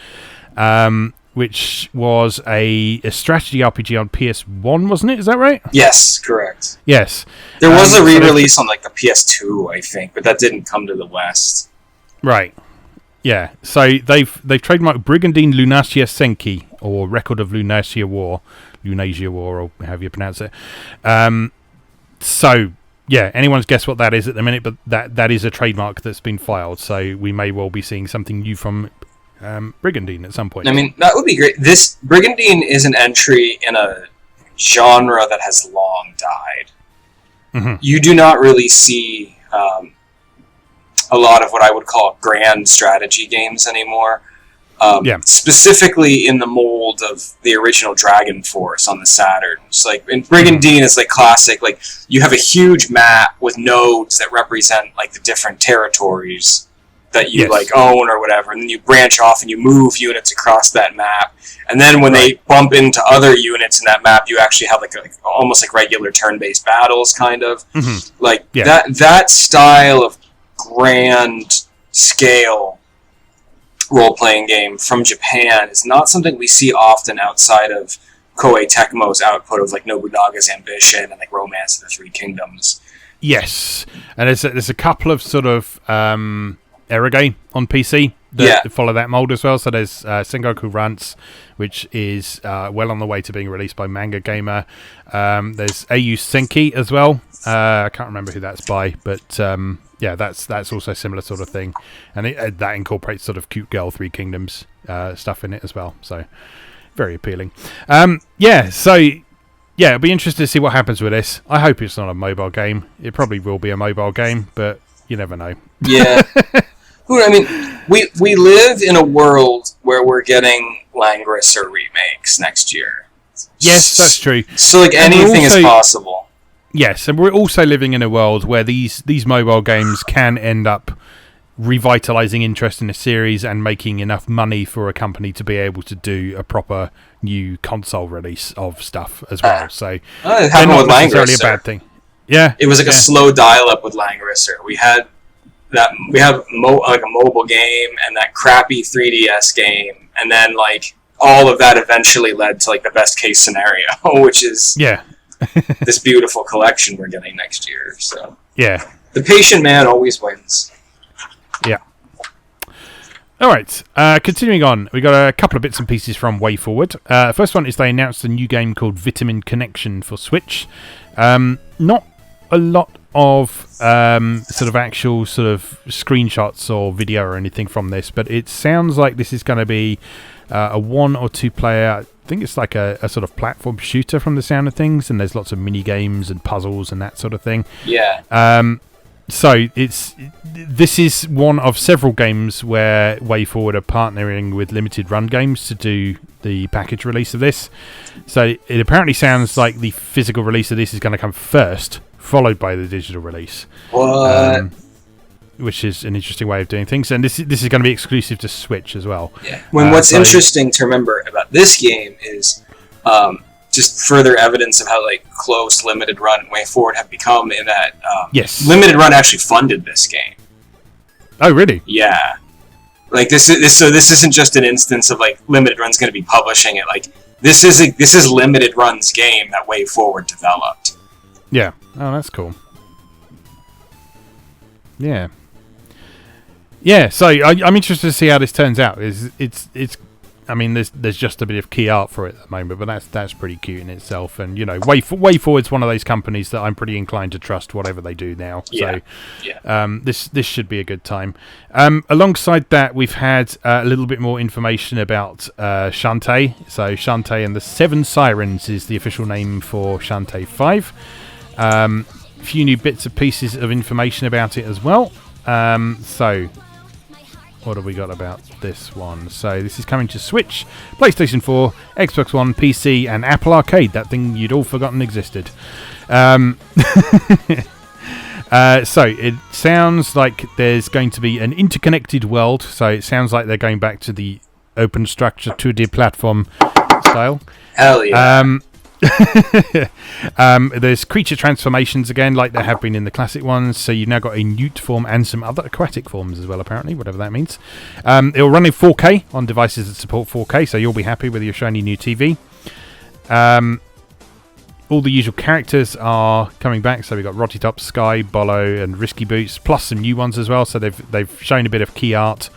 Which was a strategy RPG on PS1, wasn't it? Is that right?
Yes, correct.
Yes.
There was a re-release on like the PS2, I think, but that didn't come to the West.
Right. Yeah. So they've trademarked Brigandine Lunasia Senki, or Record of Lunasia War, or however you pronounce it. So yeah, anyone's guess what that is at the minute, but that is a trademark that's been filed. So we may well be seeing something new from Brigandine at some point.
I mean, that would be great. This Brigandine is an entry in a genre that has long died. Mm-hmm. You do not really see a lot of what I would call grand strategy games anymore. Specifically in the mold of the original Dragon Force on the Saturn. It's like, and Brigandine is like classic, like you have a huge map with nodes that represent like the different territories that you like own or whatever, and then you branch off and you move units across that map, and then when they bump into other units in that map, you actually have like almost like regular turn-based battles, kind of that style of grand scale role-playing game from Japan is not something we see often outside of Koei Tecmo's output of like Nobunaga's Ambition and like Romance of the Three Kingdoms.
Yes, and there's a couple of sort of Erage on PC that follow that mold as well. So there's Sengoku Rants, which is well on the way to being released by MoeGamer. There's AU Senki as well. I can't remember who that's by, but that's also a similar sort of thing, and that incorporates sort of cute girl Three Kingdoms stuff in it as well. So very appealing. It'll be interesting to see what happens with this. I hope it's not a mobile game. It probably will be a mobile game, but you never know.
Yeah. I mean, we live in a world where we're getting Langrisser remakes next year.
Yes, that's true.
So, like, anything is possible.
Yes, and we're also living in a world where these mobile games can end up revitalizing interest in a series and making enough money for a company to be able to do a proper new console release of stuff as well. So
it
they're
happened
not
with
necessarily a
Langrisser.
bad thing. Yeah,
It was like a slow dial-up with Langrisser. We had like a mobile game and that crappy 3DS game, and then like all of that eventually led to like the best case scenario, which is this beautiful collection we're getting next year. So
yeah,
the patient man always wins.
Yeah. All right. Continuing on, we got a couple of bits and pieces from WayForward. First one is they announced a new game called Vitamin Connection for Switch. Not a lot of sort of actual sort of screenshots or video or anything from this, but it sounds like this is going to be a 1 or 2 player. I think it's like a sort of platform shooter from the sound of things, and there's lots of mini games and puzzles and that sort of thing.
Yeah.
So this is one of several games where WayForward are partnering with Limited Run Games to do the package release of this. So it apparently sounds like the physical release of this is going to come first, followed by the digital release.
What?
Which is an interesting way of doing things, and this is going to be exclusive to Switch as well.
Yeah. What's interesting to remember about this game is just further evidence of how like close Limited Run and WayForward have become in that
yes,
Limited Run actually funded this game.
Oh, really?
Yeah. Like this isn't just an instance of like Limited Run's going to be publishing it. Like this is Limited Run's game that WayForward developed.
Yeah. Oh, that's cool. Yeah. Yeah. So I'm interested to see how this turns out. It's I mean, there's just a bit of key art for it at the moment, but that's pretty cute in itself. And you know, WayForward's one of those companies that I'm pretty inclined to trust whatever they do now.
Yeah.
So this should be a good time. Alongside that, we've had a little bit more information about Shantae. So Shantae and the Seven Sirens is the official name for Shantae 5. A few new bits and pieces of information about it as well. So what have we got about this one? So this is coming to Switch, PlayStation 4, Xbox One, PC, and Apple Arcade. That thing you'd all forgotten existed. So it sounds like there's going to be an interconnected world. So it sounds like they're going back to the open structure 2D platform style.
Hell yeah.
There's creature transformations again, like there have been in the classic ones. So you've now got a newt form and some other aquatic forms as well, apparently, whatever that means. It'll run in 4K on devices that support 4K, so you'll be happy with your shiny new TV. All the usual characters are coming back. So we've got Rotty Top, Sky, Bolo, and Risky Boots, plus some new ones as well. So they've shown a bit of key art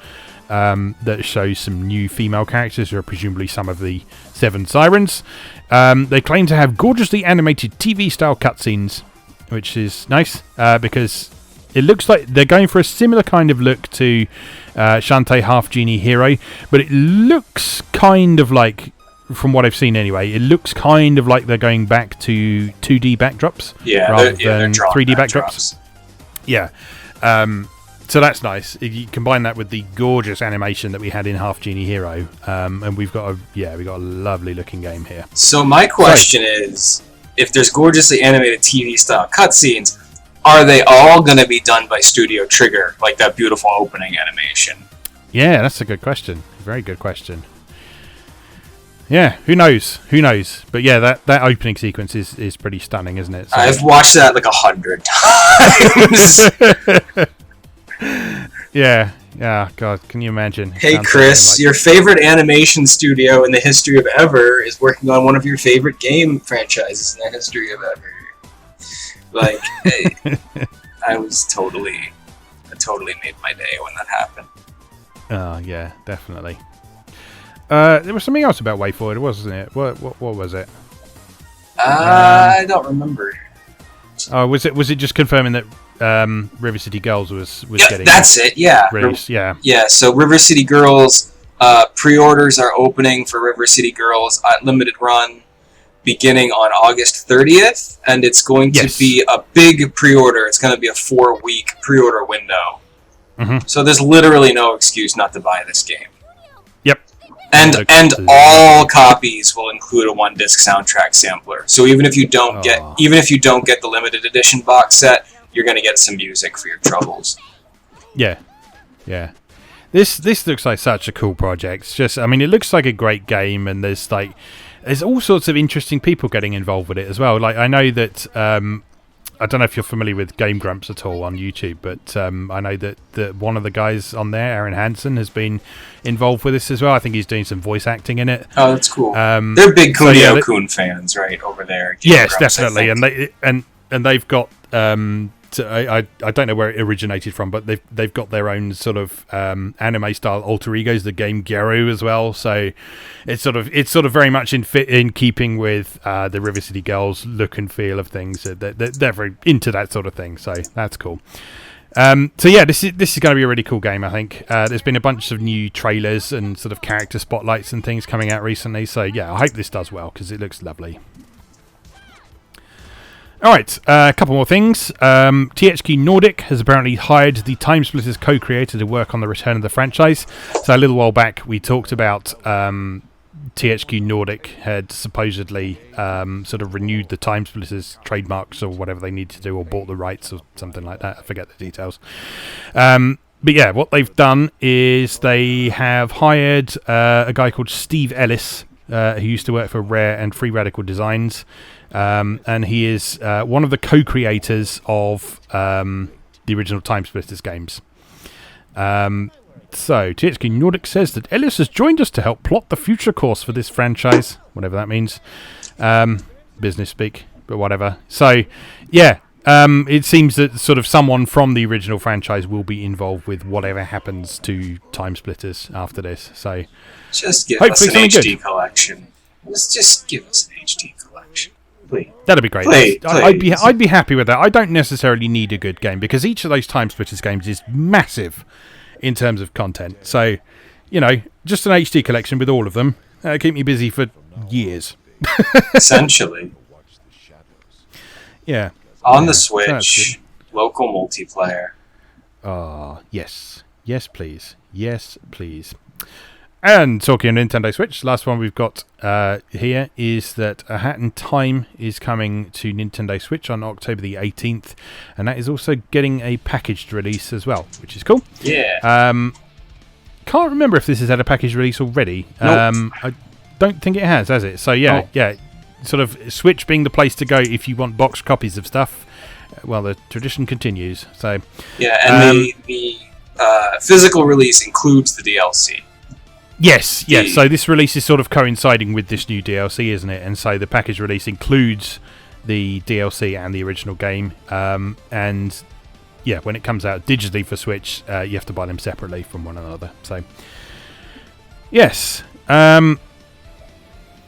that shows some new female characters who are presumably some of the Seven Sirens. They claim to have gorgeously animated TV-style cutscenes, which is nice because it looks like they're going for a similar kind of look to Shantae Half Genie Hero, but it looks kind of like, from what I've seen anyway, it looks kind of like they're going back to 2D backdrops rather than 3D backdrops. Yeah. So that's nice. You combine that with the gorgeous animation that we had in Half Genie Hero, and we've got a lovely looking game here.
So my question is, if there's gorgeously animated TV style cutscenes, are they all going to be done by Studio Trigger, like that beautiful opening animation?
Yeah, that's a good question. Very good question. Yeah, who knows? Who knows? But yeah, that opening sequence is pretty stunning, isn't it? So
I've watched that like 100 times.
Yeah, God, can you imagine?
Hey Chris, your favorite animation studio in the history of ever is working on one of your favorite game franchises in the history of ever. Like, hey, I totally made my day when that happened.
Oh yeah, definitely. There was something else about WayForward, wasn't it? What was it?
I don't remember.
Oh, was it just confirming that River City Girls was getting?
That's it. Yeah.
Released, yeah.
Yeah. So River City Girls pre-orders are opening for River City Girls at Limited Run, beginning on August 30th, and it's going to be a big pre-order. It's going to be a 4-week pre-order window. Mm-hmm. So there's literally no excuse not to buy this game.
Yep.
And all copies will include a 1-disc soundtrack sampler. So even if you don't get the limited edition box set, you're going to get some music for your troubles.
Yeah. Yeah. This looks like such a cool project. It's just, I mean, it looks like a great game, and there's all sorts of interesting people getting involved with it as well. Like, I know that I don't know if you're familiar with Game Grumps at all on YouTube, but I know that one of the guys on there, Aaron Hansen, has been involved with this as well. I think he's doing some voice acting in it.
Oh, that's cool. They're big Kunio-kun fans, right, over there.
Yes, definitely, and they've got. I don't know where it originated from, but they've got their own sort of anime style alter egos, the game Gyaru as well. So it's sort of very much in keeping with the River City Girls look and feel of things. They're very into that sort of thing. So that's cool. So yeah, this is going to be a really cool game. I think there's been a bunch of new trailers and sort of character spotlights and things coming out recently. So yeah, I hope this does well because it looks lovely. Alright, a couple more things. THQ Nordic has apparently hired the Timesplitters co-creator to work on the return of the franchise. So a little while back we talked about THQ Nordic had supposedly sort of renewed the Timesplitters trademarks or whatever they need to do, or bought the rights or something like that. I forget the details. But yeah, what they've done is they have hired a guy called Steve Ellis, who used to work for Rare and Free Radical Designs. And he is one of the co-creators of the original Timesplitters games. So, THQ Nordic says that Ellis has joined us to help plot the future course for this franchise, whatever that means. Business speak, but whatever. So, yeah, it seems that sort of someone from the original franchise will be involved with whatever happens to Timesplitters after this. So,
just give us an HD collection. Just give us an HD collection. Please.
That'd be great.
Please.
I'd be happy with that. I don't necessarily need a good game because each of those Timesplitters games is massive in terms of content. So, you know, just an HD collection with all of them keep me busy for years.
Essentially.
Yeah.
On the Switch, local multiplayer.
Yes. Yes, please. Yes, please. And talking of Nintendo Switch, the last one we've got here is that A Hat in Time is coming to Nintendo Switch on October the 18th, and that is also getting a packaged release as well, which is cool.
Yeah.
Can't remember if this has had a packaged release already.
Nope.
I don't think it has it? So yeah, sort of Switch being the place to go if you want boxed copies of stuff. Well, the tradition continues. So
yeah, and the physical release includes the DLC.
Yes. So this release is sort of coinciding with this new DLC, isn't it? And so the package release includes the DLC and the original game. And yeah, when it comes out digitally for Switch, you have to buy them separately from one another. So yes.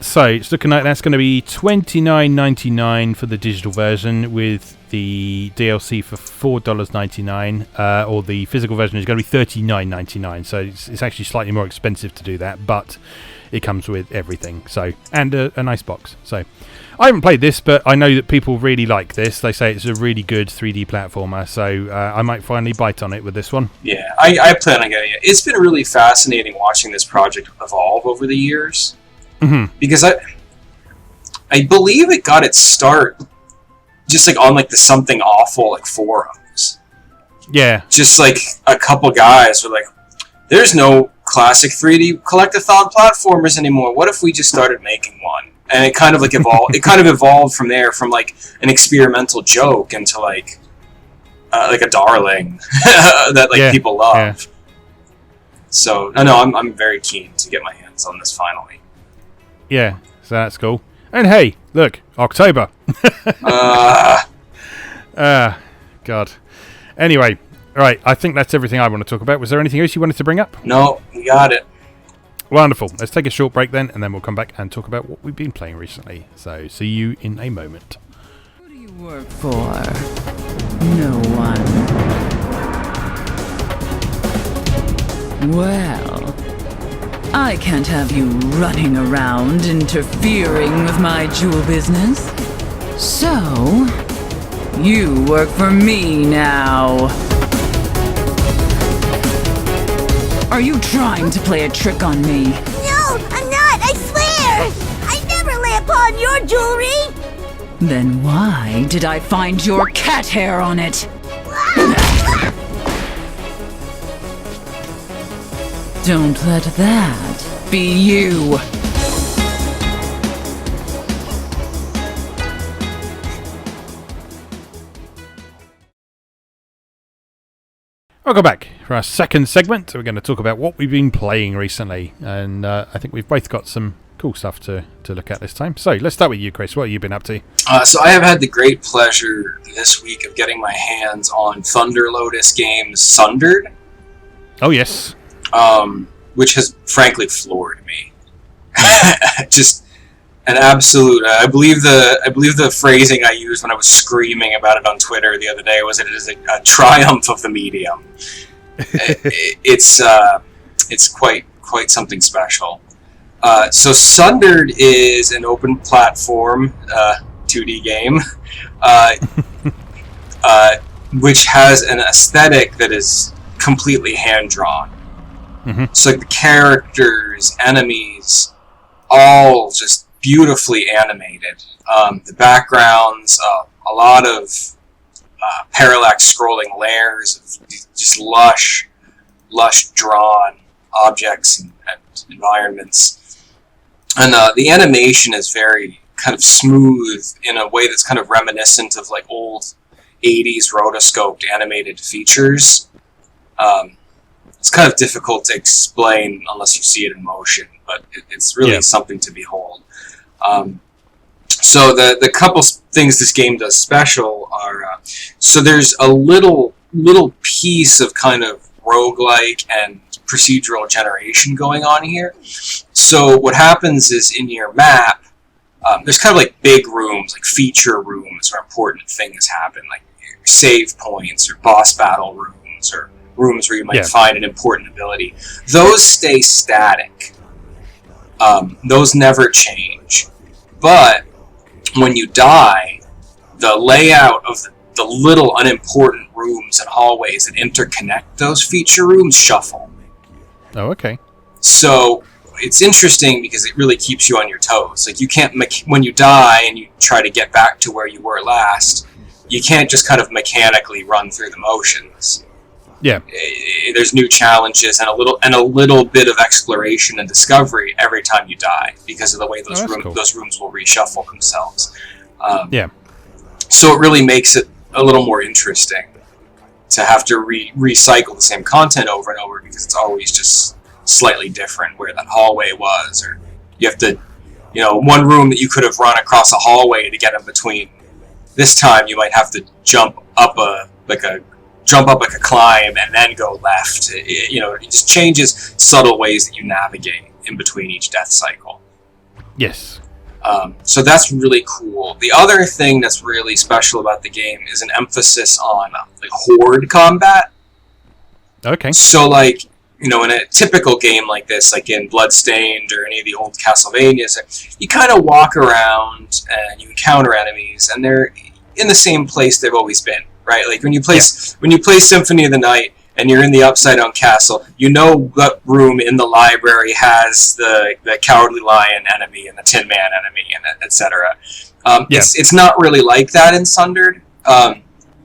So it's looking like that's going to be $29.99 for the digital version, with the DLC for $4.99, or the physical version is going to be $39.99. So it's actually slightly more expensive to do that, but it comes with everything. So, and a nice box. So I haven't played this, but I know that people really like this. They say it's a really good 3D platformer, so I might finally bite on it with this one.
Yeah, I plan on getting it. It's been really fascinating watching this project evolve over the years. Mm-hmm. Because I believe it got its start just like on like the Something Awful like forums.
Yeah.
Just like a couple guys were like, there's no classic 3D collect-a-thon platformers anymore. What if we just started making one? And it kind of like evolved. It kind of evolved from there, from like an experimental joke into like a darling that like people love. Yeah. So I know I'm very keen to get my hands on this finally.
Yeah, so that's cool. And hey, look, October. God. Anyway, all right, I think that's everything I want to talk about. Was there anything else you wanted to bring up?
No, we got it.
Wonderful. Let's take a short break then, and then we'll come back and talk about what we've been playing recently. So, see you in a moment.
Who do you work for? No one. Well, I can't have you running around interfering with my jewel business. So, you work for me now. Are you trying to play a trick on me?
No, I'm not, I swear! I never lay upon your jewelry!
Then why did I find your cat hair on it? Don't let that be you.
Welcome back for our second segment. We're going to talk about what we've been playing recently, and I think we've both got some cool stuff to look at this time. So let's start with you, Chris. What have you been up to?
So I have had the great pleasure this week of getting my hands on Thunder Lotus games Sundered.
Oh, yes.
Which has frankly floored me. Just an absolute. I believe the phrasing I used when I was screaming about it on Twitter the other day was that it is a triumph of the medium. It's quite something special. So Sundered is an open platform 2D game, which has an aesthetic that is completely hand drawn.
Mm-hmm.
So like the characters, enemies, all just beautifully animated. The backgrounds, a lot of parallax scrolling layers of just lush drawn objects and environments. And the animation is very kind of smooth in a way that's kind of reminiscent of like old 80s rotoscoped animated features. It's kind of difficult to explain unless you see it in motion, but it's really something to behold. So the couple things this game does special are, so there's a little piece of kind of roguelike and procedural generation going on here. So what happens is in your map, there's kind of like big rooms, like feature rooms where important things happen, like your save points or boss battle rooms or rooms where you might find an important ability. Those stay static. Those never change. But when you die, the layout of the little unimportant rooms and hallways that interconnect those feature rooms shuffle.
Oh, okay.
So it's interesting because it really keeps you on your toes. Like you can't, when you die and you try to get back to where you were last, you can't just kind of mechanically run through the motions.
Yeah.
There's new challenges and a little bit of exploration and discovery every time you die because of the way those rooms will reshuffle themselves. So it really makes it a little more interesting to have to recycle the same content over and over because it's always just slightly different where that hallway was, or you have to, one room that you could have run across a hallway to get in between. This time you might have to jump up like a climb and then go left. It just changes subtle ways that you navigate in between each death cycle.
Yes.
So that's really cool. The other thing that's really special about the game is an emphasis on like horde combat.
Okay.
So in a typical game like this, like in Bloodstained or any of the old Castlevanias, you kind of walk around and you encounter enemies and they're in the same place they've always been. Right, like when you play Symphony of the Night and you're in the Upside Down Castle, you know what room in the library has the Cowardly Lion enemy and the Tin Man enemy and etc. It's not really like that in Sundered.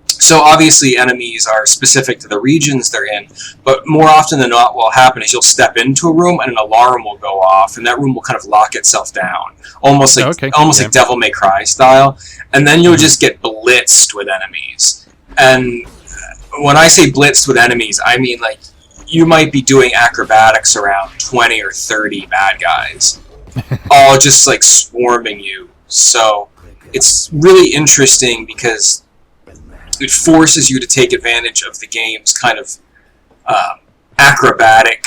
So obviously enemies are specific to the regions they're in, but more often than not what will happen is you'll step into a room and an alarm will go off and that room will kind of lock itself down, almost like Devil May Cry style, and then you'll just get blitzed with enemies. And when I say blitzed with enemies, I mean like you might be doing acrobatics around 20 or 30 bad guys, all just like swarming you. So it's really interesting because it forces you to take advantage of the game's kind of acrobatic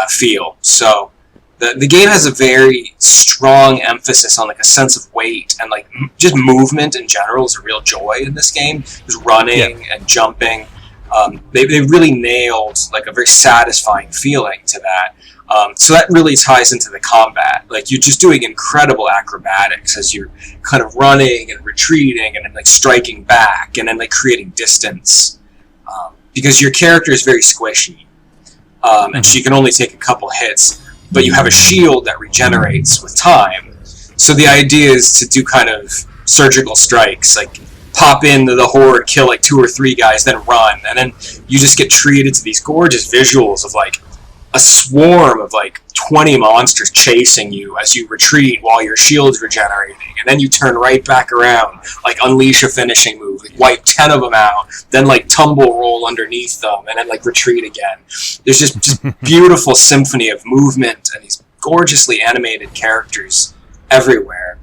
feel. So the game has a very strong emphasis on like a sense of weight and like just movement in general is a real joy in this game. Just running and jumping. They really nailed like a very satisfying feeling to that. So that really ties into the combat. Like you're just doing incredible acrobatics as you're kind of running and retreating and then like striking back and then like creating distance. Because your character is very squishy. And she can only take a couple hits. But you have a shield that regenerates with time. So the idea is to do kind of surgical strikes, like pop into the horde, kill like 2 or 3 guys, then run. And then you just get treated to these gorgeous visuals of like a swarm of like 20 monsters chasing you as you retreat while your shield's regenerating, and then you turn right back around, like unleash a finishing move, like wipe 10 of them out, then like tumble roll underneath them, and then like retreat again. There's just beautiful symphony of movement and these gorgeously animated characters everywhere.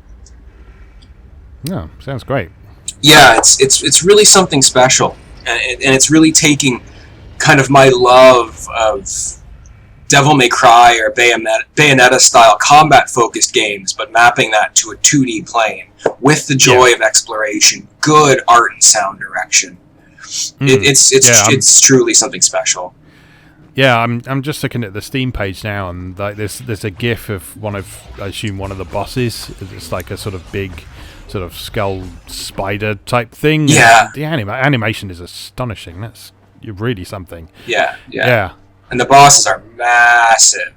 No, sounds great.
Yeah, it's really something special, and it's really taking kind of my love of Devil May Cry or Bayonetta style combat focused games, but mapping that to a 2D plane with the joy of exploration, good art and sound direction. It's truly something special.
Yeah, I'm just looking at the Steam page now, and like there's a GIF of I assume one of the bosses. It's like a sort of big, sort of skull spider type thing.
Yeah,
the animation is astonishing. That's really something.
Yeah. And the bosses are massive.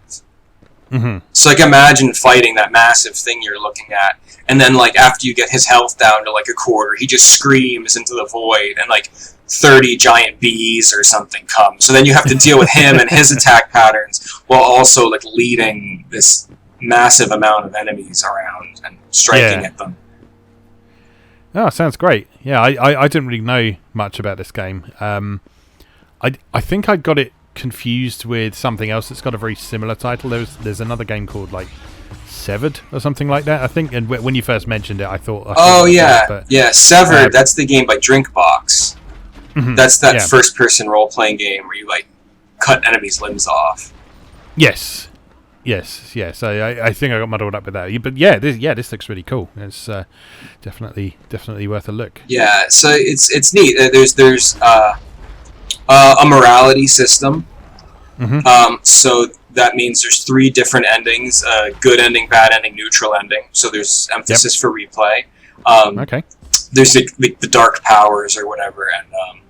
Mm-hmm.
So like imagine fighting that massive thing you're looking at, and then like after you get his health down to like a quarter, he just screams into the void, and like 30 giant bees or something come. So then you have to deal with him and his attack patterns while also like leading this massive amount of enemies around and striking at them.
Oh, sounds great. Yeah, I didn't really know much about this game. I think I got it confused with something else that's got a very similar title. There's another game called like Severed or something like that, I think. And when you first mentioned it, I thought.
Severed. That's the game by Drinkbox.
Mm-hmm,
that's that first-person role-playing game where you like cut enemies' limbs off.
Yes. So I think I got muddled up with that. But this looks really cool. It's definitely worth a look. Yeah,
so it's neat. There's a morality system.
Mm-hmm.
So that means there's 3 different endings: good ending, bad ending, neutral ending. So there's emphasis for replay.
Okay.
There's the dark powers or whatever, and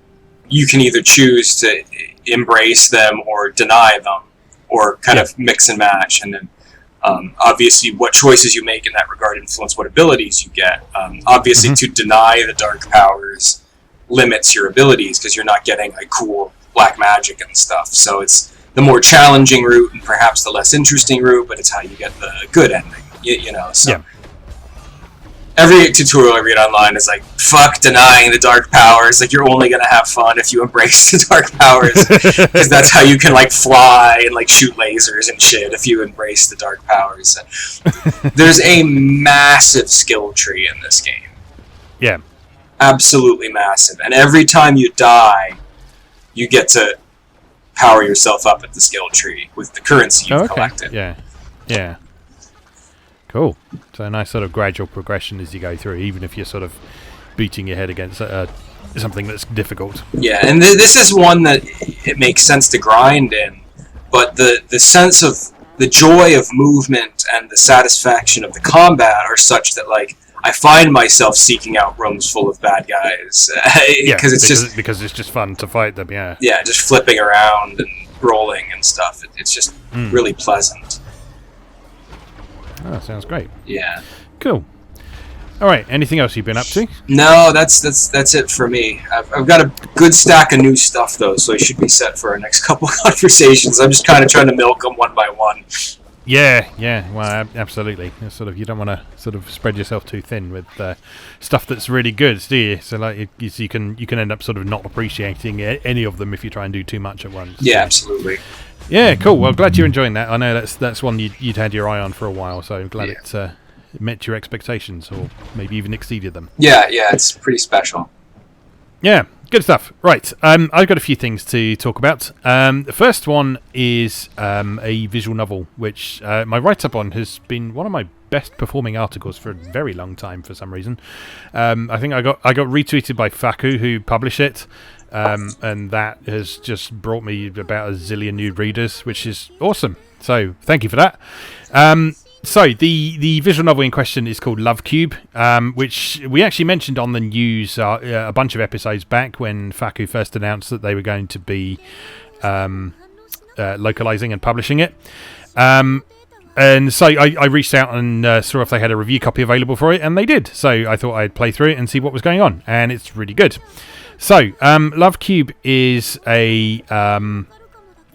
you can either choose to embrace them or deny them, or kind of mix and match. And then obviously what choices you make in that regard influence what abilities you get. Obviously to deny the dark powers limits your abilities because you're not getting like cool black magic and stuff. So it's the more challenging route and perhaps the less interesting route, but it's how you get the good ending. You know. So every tutorial I read online is like, fuck denying the dark powers. Like, you're only gonna have fun if you embrace the dark powers, because that's how you can like fly and like shoot lasers and shit. If you embrace the dark powers, there's a massive skill tree in this game.
Yeah.
Absolutely massive. And every time you die, you get to power yourself up at the skill tree with the currency you've collected.
Yeah. Cool. So a nice sort of gradual progression as you go through, even if you're sort of beating your head against something that's difficult.
Yeah, and this is one that it makes sense to grind in, but the sense of the joy of movement and the satisfaction of the combat are such that like I find myself seeking out rooms full of bad guys because it's just
fun to fight them. Yeah,
just flipping around and rolling and stuff. It's just really pleasant.
Oh, sounds great.
Yeah.
Cool. All right. Anything else you've been up to?
No, that's it for me. I've got a good stack of new stuff though, so I should be set for our next couple of conversations. I'm just kind of trying to milk them one by one.
Yeah. Well, absolutely. It's sort of, you don't want to sort of spread yourself too thin with stuff that's really good, do you? So like you can end up sort of not appreciating any of them if you try and do too much at once.
Yeah, absolutely.
Yeah, cool. Well, glad you're enjoying that. I know that's one you'd had your eye on for a while, so I'm glad it met your expectations, or maybe even exceeded them.
Yeah, it's pretty special.
Yeah, good stuff. Right, I've got a few things to talk about. The first one is a visual novel, which my write-up on has been one of my best performing articles for a very long time for some reason. I think I got retweeted by Faku, who publish it. And that has just brought me about a zillion new readers, which is awesome. So thank you for that. So the visual novel in question is called LOVE³, which we actually mentioned on the news a bunch of episodes back when Faku first announced that they were going to be localizing and publishing it. And so I reached out and saw if they had a review copy available for it, and they did. So I thought I'd play through it and see what was going on, and it's really good. So, LOVE³ is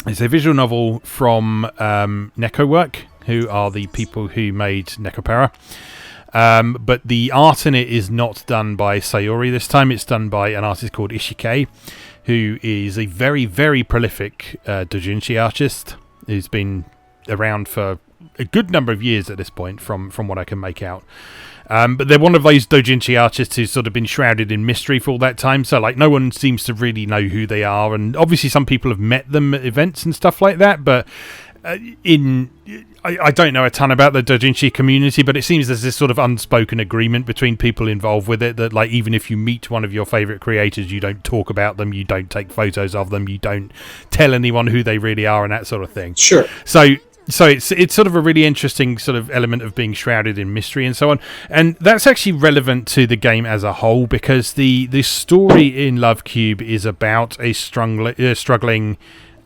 It's a visual novel from Nekowork, who are the people who made Nekopara. But the art in it is not done by Sayori this time. It's done by an artist called Ishike, who is a very, very prolific doujinshi artist who's been around for a good number of years at this point, from what I can make out. But they're one of those doujinshi artists who's sort of been shrouded in mystery for all that time, so like no one seems to really know who they are, and obviously some people have met them at events and stuff like that, but I don't know a ton about the doujinshi community, but it seems there's this sort of unspoken agreement between people involved with it that, like, even if you meet one of your favourite creators, you don't talk about them, you don't take photos of them, you don't tell anyone who they really are and that sort of thing.
Sure.
So it's sort of a really interesting sort of element of being shrouded in mystery and so on, and that's actually relevant to the game as a whole, because the story in LOVE³ is about a struggling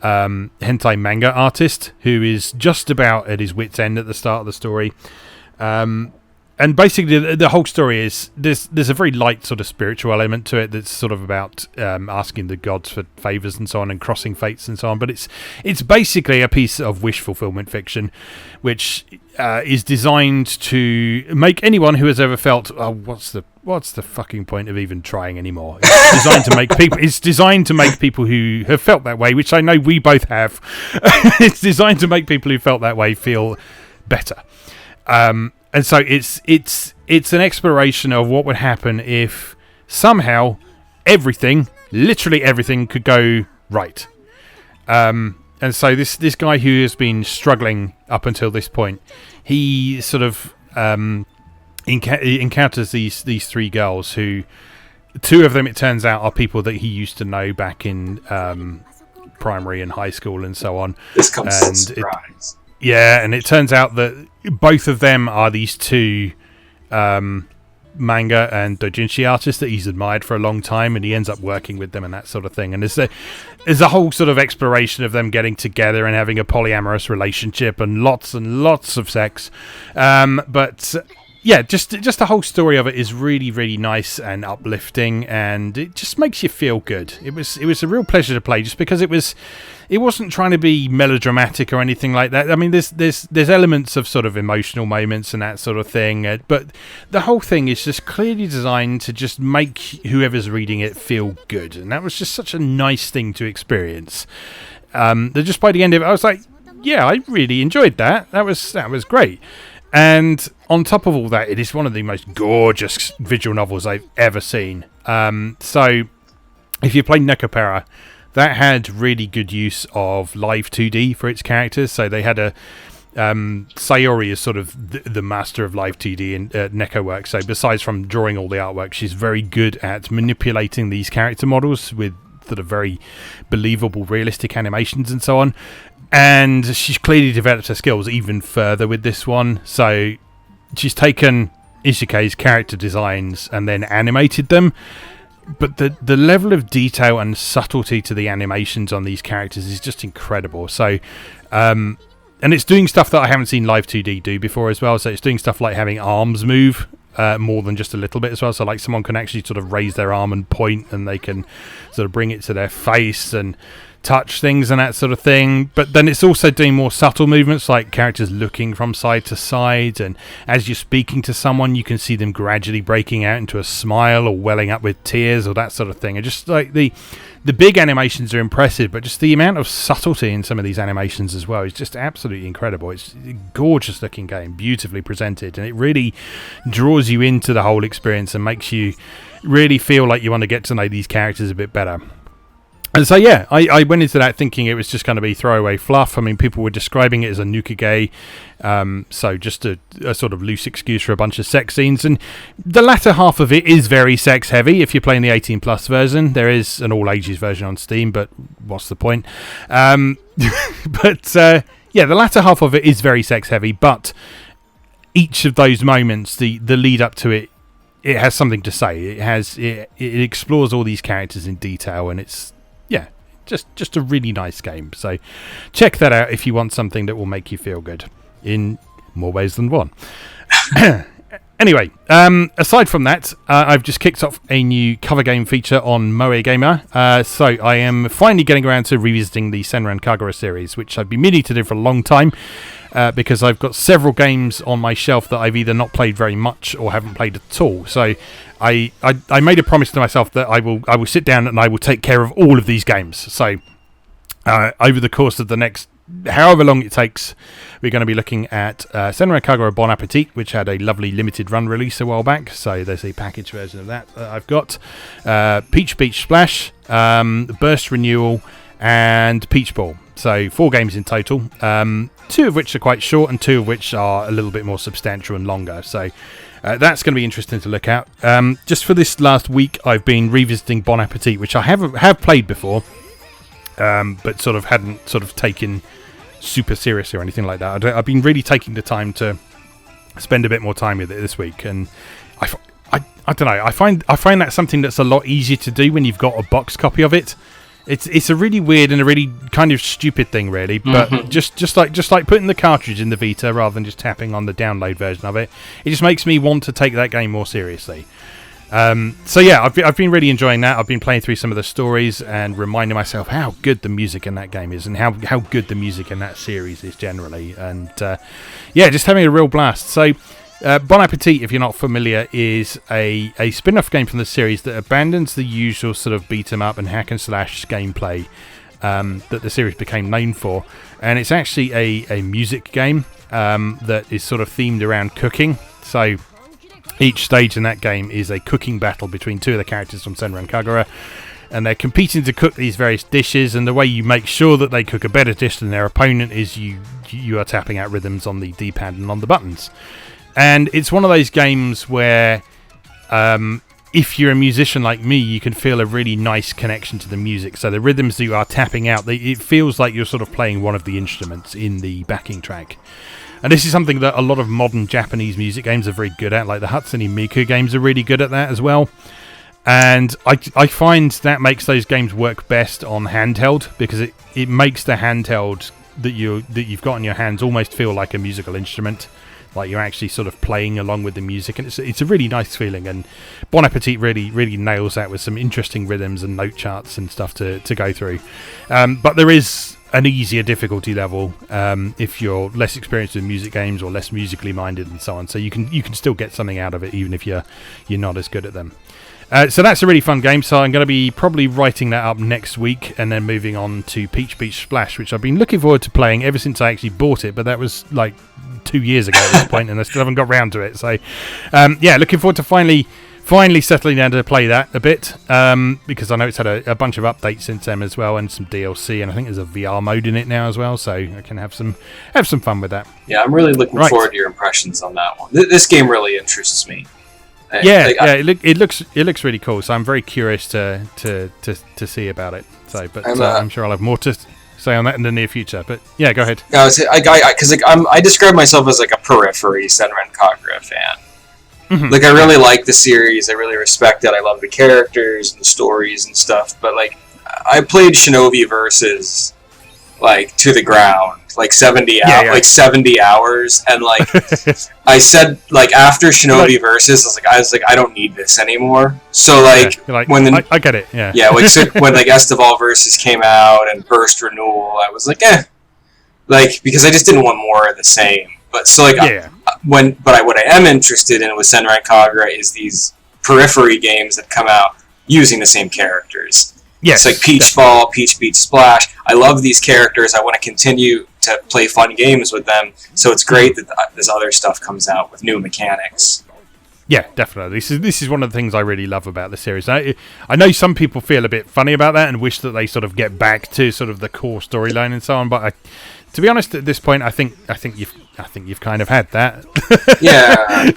hentai manga artist who is just about at his wit's end at the start of the story. And basically the whole story is there's a very light sort of spiritual element to it that's sort of about asking the gods for favours and so on, and crossing fates and so on, but it's basically a piece of wish fulfillment fiction which is designed to make anyone who has ever felt, oh, what's the fucking point of even trying anymore? It's designed to make people who have felt that way, which I know we both have. It's designed to make people who felt that way feel better. And so it's an exploration of what would happen if somehow literally everything could go right. And so this guy who has been struggling up until this point, he sort of encounters these three girls who, two of them, it turns out, are people that he used to know back in primary and high school and so on.
This comes as a surprise.
And it turns out that both of them are these two manga and doujinshi artists that he's admired for a long time, and he ends up working with them and that sort of thing. And there's a whole sort of exploration of them getting together and having a polyamorous relationship and lots of sex. But yeah, just the whole story of it is really, really nice and uplifting, and it just makes you feel good. It was a real pleasure to play, just because it wasn't trying to be melodramatic or anything like that. I mean, there's elements of sort of emotional moments and that sort of thing, but the whole thing is just clearly designed to just make whoever's reading it feel good, and that was just such a nice thing to experience. That just by the end of it, I was like, yeah, I really enjoyed that. That was great. And on top of all that, it is one of the most gorgeous visual novels I've ever seen. So if you played Nekopara, that had really good use of live 2D for its characters. So they had a Sayori is sort of the master of live 2D in Nekowork. So besides from drawing all the artwork, she's very good at manipulating these character models with sort of very believable, realistic animations and so on. And she's clearly developed her skills even further with this one. So she's taken Ishike's character designs and then animated them. But the level of detail and subtlety to the animations on these characters is just incredible. So, and it's doing stuff that I haven't seen Live 2D do before as well. So it's doing stuff like having arms move more than just a little bit as well. So like someone can actually sort of raise their arm and point, and they can sort of bring it to their face and touch things and that sort of thing. But then it's also doing more subtle movements, like characters looking from side to side, and as you're speaking to someone you can see them gradually breaking out into a smile or welling up with tears or that sort of thing. And just like the big animations are impressive, but just the amount of subtlety in some of these animations as well is just absolutely incredible. It's a gorgeous looking game, beautifully presented, and it really draws you into the whole experience and makes you really feel like you want to get to know these characters a bit better. And so, yeah, I went into that thinking it was just going to be throwaway fluff. I mean, people were describing it as a nukage, so just a sort of loose excuse for a bunch of sex scenes. And the latter half of it is very sex-heavy. If you're playing the 18-plus version, there is an all-ages version on Steam, but what's the point? Yeah, the latter half of it is very sex-heavy, but each of those moments, the lead up to it has something to say. It explores all these characters in detail, and it's just a really nice game. So check that out if you want something that will make you feel good in more ways than one. Anyway, aside from that, I've just kicked off a new cover game feature on MoeGamer. So I am finally getting around to revisiting the Senran Kagura series, which I've been meaning to do for a long time, because I've got several games on my shelf that I've either not played very much or haven't played at all. So I made a promise to myself that I will sit down and I will take care of all of these games. So over the course of the next however long it takes, we're going to be looking at Senran Kagura Bon Appetit, which had a lovely limited run release a while back. So there's a package version of that I've got. Peach Beach Splash, Burst Renewal, and Peach Ball. So 4 games in total, 2 of which are quite short and 2 of which are a little bit more substantial and longer. So that's going to be interesting to look at. Just for this last week, I've been revisiting Bon Appetit, which I have played before, but sort of hadn't sort of taken super seriously or anything like that. I've been really taking the time to spend a bit more time with it this week, and I don't know. I find that something that's a lot easier to do when you've got a box copy of it. It's a really weird and a really kind of stupid thing, really. But just like putting the cartridge in the Vita rather than just tapping on the download version of it, it just makes me want to take that game more seriously. So yeah, I've been really enjoying that. I've been playing through some of the stories and reminding myself how good the music in that game is and how good the music in that series is generally. And yeah, just having a real blast. So Bon Appetit, if you're not familiar, is a spin-off game from the series that abandons the usual sort of beat-em-up and hack-and-slash gameplay that the series became known for. And it's actually a music game that is sort of themed around cooking. So each stage in that game is a cooking battle between 2 of the characters from Senran Kagura, and they're competing to cook these various dishes, and the way you make sure that they cook a better dish than their opponent is you are tapping out rhythms on the D-pad and on the buttons. And it's one of those games where if you're a musician like me, you can feel a really nice connection to the music. So the rhythms that you are tapping out, it feels like you're sort of playing one of the instruments in the backing track. And this is something that a lot of modern Japanese music games are very good at, like the Hatsune Miku games are really good at that as well. And I find that makes those games work best on handheld, because it makes the handheld that you've got in your hands almost feel like a musical instrument, like you're actually sort of playing along with the music, and it's a really nice feeling. And Bon Appetit really nails that with some interesting rhythms and note charts and stuff to go through. But there is an easier difficulty level if you're less experienced in music games or less musically minded and so on. So you can still get something out of it even if you're not as good at them. So that's a really fun game. So I'm going to be probably writing that up next week and then moving on to Peach Beach Splash, which I've been looking forward to playing ever since I actually bought it. But that was like 2 years ago at this point, and I still haven't got round to it. So yeah, looking forward to finally settling down to play that a bit, because I know it's had a bunch of updates since then as well, and some DLC, and I think there's a VR mode in it now as well, so I can have some fun with that.
Yeah, I'm really looking forward to your impressions on that one. This game really interests me.
It looks really cool, so I'm very curious to see about it. So, but I'm sure I'll have more to say on that in the near future. But yeah, go ahead.
I describe myself as like a periphery Senran Kagura fan. Like, I really like the series, I really respect it, I love the characters and the stories and stuff, but, like, I played Shinobi Versus, like, to the ground, like, 70 hours, and, like, I said, like, after Shinobi Versus, I was like, I don't need this anymore, so, like,
I get it, yeah.
Yeah, like, so when, like, Estival Versus came out, and Burst Renewal, I was like, like, because I just didn't want more of the same. But so like what I am interested in with Senran Kagura is these periphery games that come out using the same characters.
Yes,
it's like Peach Ball, Peach Beach Splash. I love these characters. I want to continue to play fun games with them. So it's great that this other stuff comes out with new mechanics.
Yeah, definitely. This is one of the things I really love about the series. I know some people feel a bit funny about that and wish that they sort of get back to sort of the core storyline and so on, but to be honest, at this point, I think you've kind of had that.
Yeah.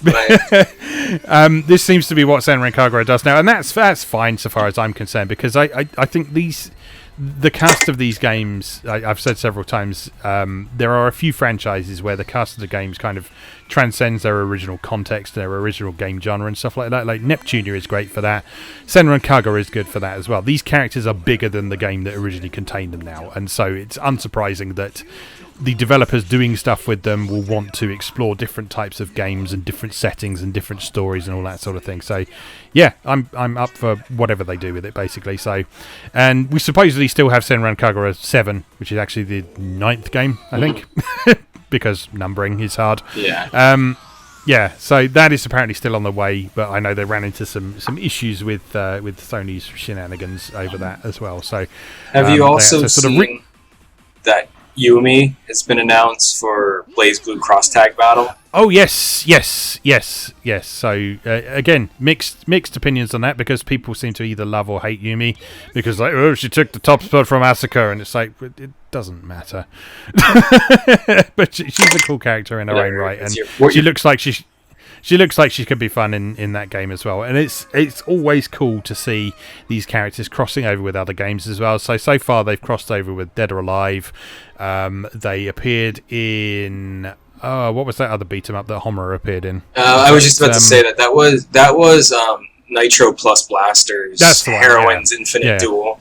This seems to be what Senran Kagura does now, and that's fine so far as I'm concerned, because I think the cast of these games, I've said several times, there are a few franchises where the cast of the games kind of transcends their original context, their original game genre and stuff like that. Like Neptunia is great for that. Senran Kagura is good for that as well. These characters are bigger than the game that originally contained them now, and so it's unsurprising that the developers doing stuff with them will want to explore different types of games and different settings and different stories and all that sort of thing. So, yeah, I'm up for whatever they do with it, basically. So, and we supposedly still have Senran Kagura 7, which is actually the 9th game, I think, because numbering is hard.
Yeah.
Yeah, so that is apparently still on the way, but I know they ran into some issues with Sony's shenanigans over that as well. So,
have you also seen that Yumi has been announced for Blaze Blue Cross Tag Battle?
Oh yes. So again, mixed opinions on that, because people seem to either love or hate Yumi, because like, oh, she took the top spot from Asuka, and it's like, it doesn't matter. But she's a cool character in her own right, and she looks like she could be fun in that game as well. And it's always cool to see these characters crossing over with other games as well. So far they've crossed over with Dead or Alive. They appeared in what was that other beat 'em up that Homer appeared in?
I was just about to say that was Nitro plus Blasters.
That's the one,
Heroines Infinite Duel,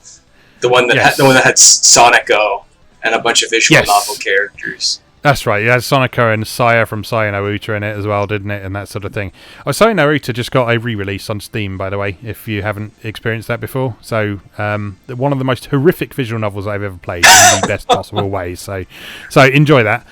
the one that had Sonico and a bunch of visual novel characters.
That's right. It had Sonica and Saya from Saya no Uta in it as well, didn't it? And that sort of thing. Oh, Saya no Uta just got a re-release on Steam, by the way, if you haven't experienced that before. So, one of the most horrific visual novels I've ever played in the best possible ways. So enjoy that.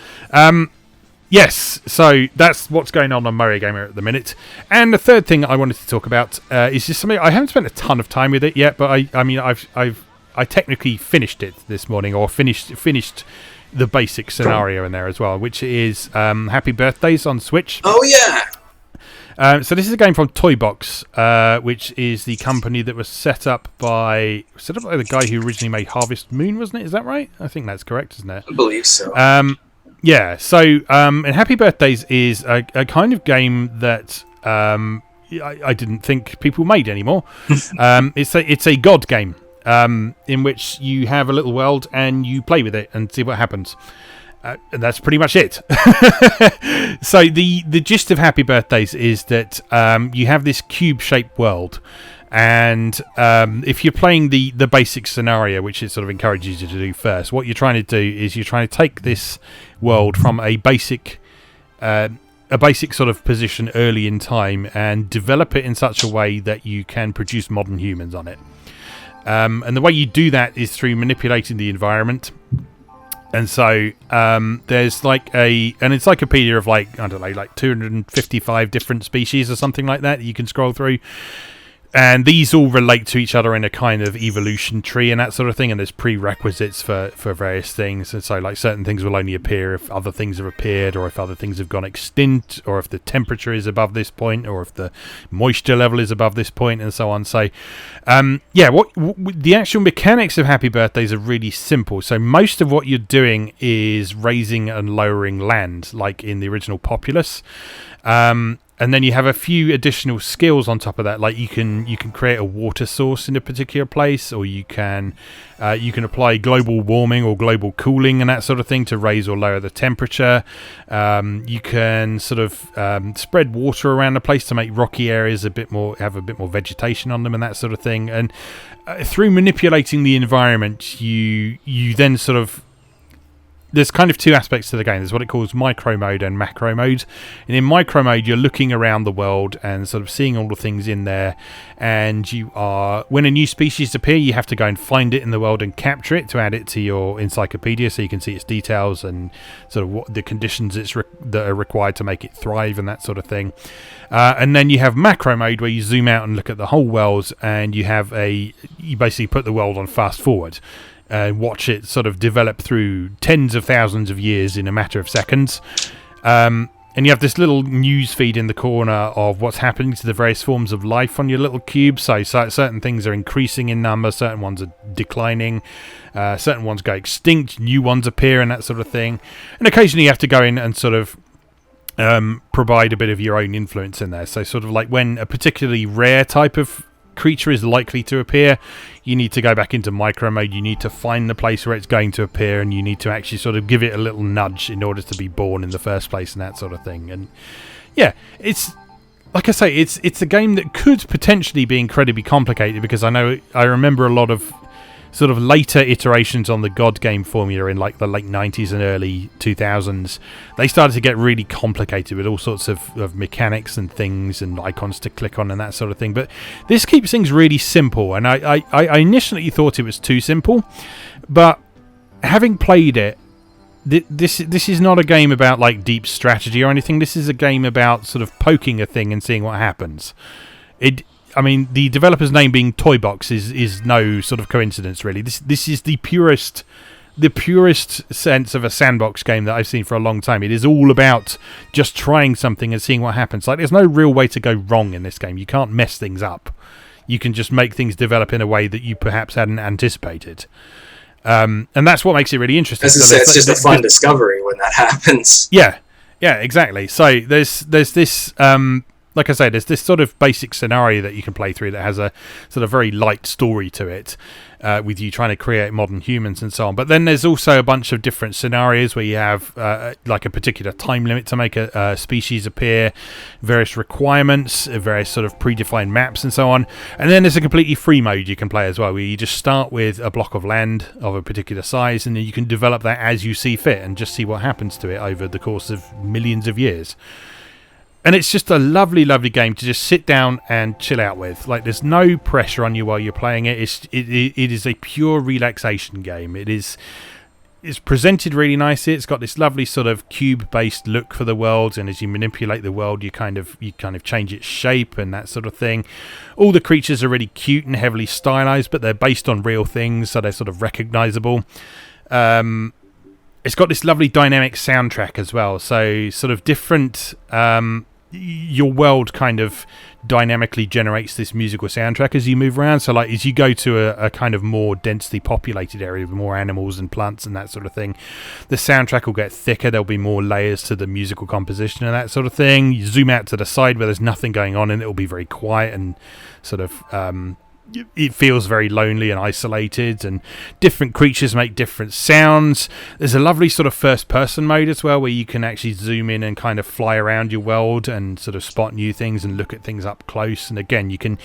Yes, so that's what's going on MoeGamer at the minute. And the third thing I wanted to talk about is just something I haven't spent a ton of time with it yet, but I technically finished it this morning, or finished the basic scenario in there as well, which is Happy Birthdays on Switch.
Oh yeah.
So this is a game from Toybox, which is the company that was set up by the guy who originally made Harvest Moon, wasn't it? Is that right? I think that's correct, isn't it?
I believe so.
Yeah. So and Happy Birthdays is a kind of game that I didn't think people made anymore. It's a God game. In which you have a little world and you play with it and see what happens. And that's pretty much it. So the gist of Happy Birthdays is that you have this cube-shaped world, and if you're playing the basic scenario, which it sort of encourages you to do first, what you're trying to do is you're trying to take this world from a basic sort of position early in time and develop it in such a way that you can produce modern humans on it. And the way you do that is through manipulating the environment. And so there's like an encyclopedia of like 255 different species or something like that you can scroll through. And these all relate to each other in a kind of evolution tree and that sort of thing. And there's prerequisites for various things. And so like certain things will only appear if other things have appeared, or if other things have gone extinct, or if the temperature is above this point, or if the moisture level is above this point, and so on. So, the actual mechanics of Happy Birthdays are really simple. So most of what you're doing is raising and lowering land, like in the original Populous. And then you have a few additional skills on top of that, like you can create a water source in a particular place, or you can apply global warming or global cooling and that sort of thing to raise or lower the temperature. You can sort of spread water around the place to make rocky areas have a bit more vegetation on them and that sort of thing. And through manipulating the environment, you then sort of, there's kind of two aspects to the game. There's what it calls micro mode and macro mode. And in micro mode, you're looking around the world and sort of seeing all the things in there. And when a new species appear, you have to go and find it in the world and capture it to add it to your encyclopedia, so you can see its details and sort of what the conditions that are required to make it thrive and that sort of thing. And then you have macro mode, where you zoom out and look at the whole world, and you basically put the world on fast forward. And watch it sort of develop through tens of thousands of years in a matter of seconds. And you have this little news feed in the corner of what's happening to the various forms of life on your little cube. So certain things are increasing in number, certain ones are declining, certain ones go extinct, new ones appear, and that sort of thing. And occasionally you have to go in and sort of provide a bit of your own influence in there. So sort of like when a particularly rare type of creature is likely to appear, you need to go back into micro mode. You need to find the place where it's going to appear, and you need to actually sort of give it a little nudge in order to be born in the first place and that sort of thing. And yeah, it's like I say, it's a game that could potentially be incredibly complicated, because I remember a lot of sort of later iterations on the God game formula in like the late 90s and early 2000s, they started to get really complicated with all sorts of mechanics and things and icons to click on and that sort of thing. But this keeps things really simple, and I initially thought it was too simple, but having played it, this is not a game about like deep strategy or anything. This is a game about sort of poking a thing and seeing what happens. I mean, the developer's name being Toybox is no sort of coincidence, really. This is the purest sense of a sandbox game that I've seen for a long time. It is all about just trying something and seeing what happens. Like, there's no real way to go wrong in this game. You can't mess things up. You can just make things develop in a way that you perhaps hadn't anticipated. And that's what makes it really interesting.
As I say, it's just a fun discovery when that happens.
Yeah, exactly. So there's this, like I say, there's this sort of basic scenario that you can play through that has a sort of very light story to it, with you trying to create modern humans and so on. But then there's also a bunch of different scenarios where you have like a particular time limit to make a species appear, various requirements, various sort of predefined maps and so on. And then there's a completely free mode you can play as well, where you just start with a block of land of a particular size, and then you can develop that as you see fit and just see what happens to it over the course of millions of years. And it's just a lovely, lovely game to just sit down and chill out with. Like, there's no pressure on you while you're playing it. It is a pure relaxation game. It's presented really nicely. It's got this lovely sort of cube-based look for the world, and as you manipulate the world, you kind of change its shape and that sort of thing. All the creatures are really cute and heavily stylized, but they're based on real things, so they're sort of recognizable. It's got this lovely dynamic soundtrack as well, so sort of different. Your world kind of dynamically generates this musical soundtrack as you move around. So like as you go to a kind of more densely populated area with more animals and plants and that sort of thing, the soundtrack will get thicker. There'll be more layers to the musical composition and that sort of thing. You zoom out to the side where there's nothing going on and it'll be very quiet and sort of it feels very lonely and isolated, and different creatures make different sounds. There's a lovely sort of first person mode as well, where you can actually zoom in and kind of fly around your world and sort of spot new things and look at things up close. And again, you can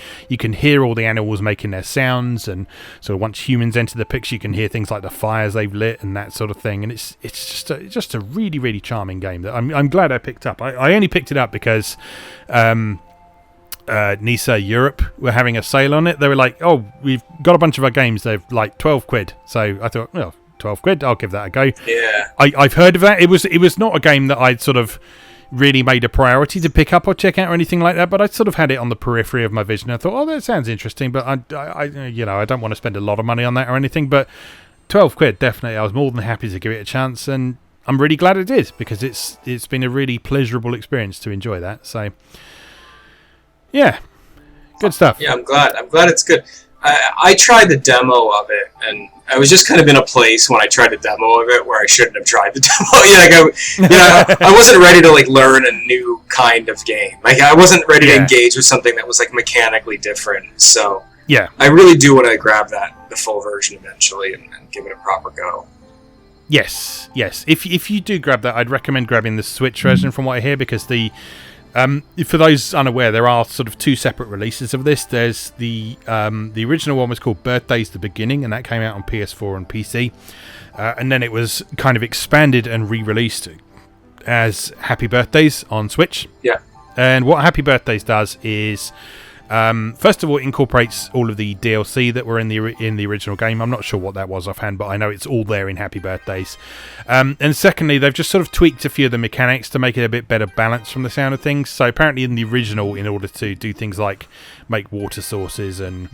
hear all the animals making their sounds, and so once humans enter the picture, you can hear things like the fires they've lit and that sort of thing. And it's just a really, really charming game that I'm glad I picked up. I only picked it up because Nisa Europe were having a sale on it. They were like, oh, we've got a bunch of our games, they're like 12 quid. So I thought, well, 12 quid, I'll give that a go.
Yeah.
I've heard of that. It was not a game that I'd sort of really made a priority to pick up or check out or anything like that, but I sort of had it on the periphery of my vision. I thought, oh, that sounds interesting, but I don't want to spend a lot of money on that or anything, but 12 quid, definitely. I was more than happy to give it a chance, and I'm really glad it did, because it's been a really pleasurable experience to enjoy that. So yeah, good stuff.
Yeah, I'm glad it's good. I tried the demo of it, and I was just kind of in a place when I tried the demo of it where I shouldn't have tried the demo. I wasn't ready to like learn a new kind of game. Like, I wasn't ready to engage with something that was like mechanically different. So yeah, I really do want to grab the full version eventually and give it a proper go.
Yes. If you do grab that, I'd recommend grabbing the Switch version, from what I hear, because for those unaware, there are sort of two separate releases of this. There's the original one was called Birthdays the Beginning, and that came out on PS4 and PC. And then it was kind of expanded and re-released as Happy Birthdays on Switch.
Yeah.
And what Happy Birthdays does is, first of all, it incorporates all of the DLC that were in the original game. I'm not sure what that was offhand, but I know it's all there in Happy Birthdays. And secondly, they've just sort of tweaked a few of the mechanics to make it a bit better balanced from the sound of things. So apparently in the original, in order to do things like make water sources and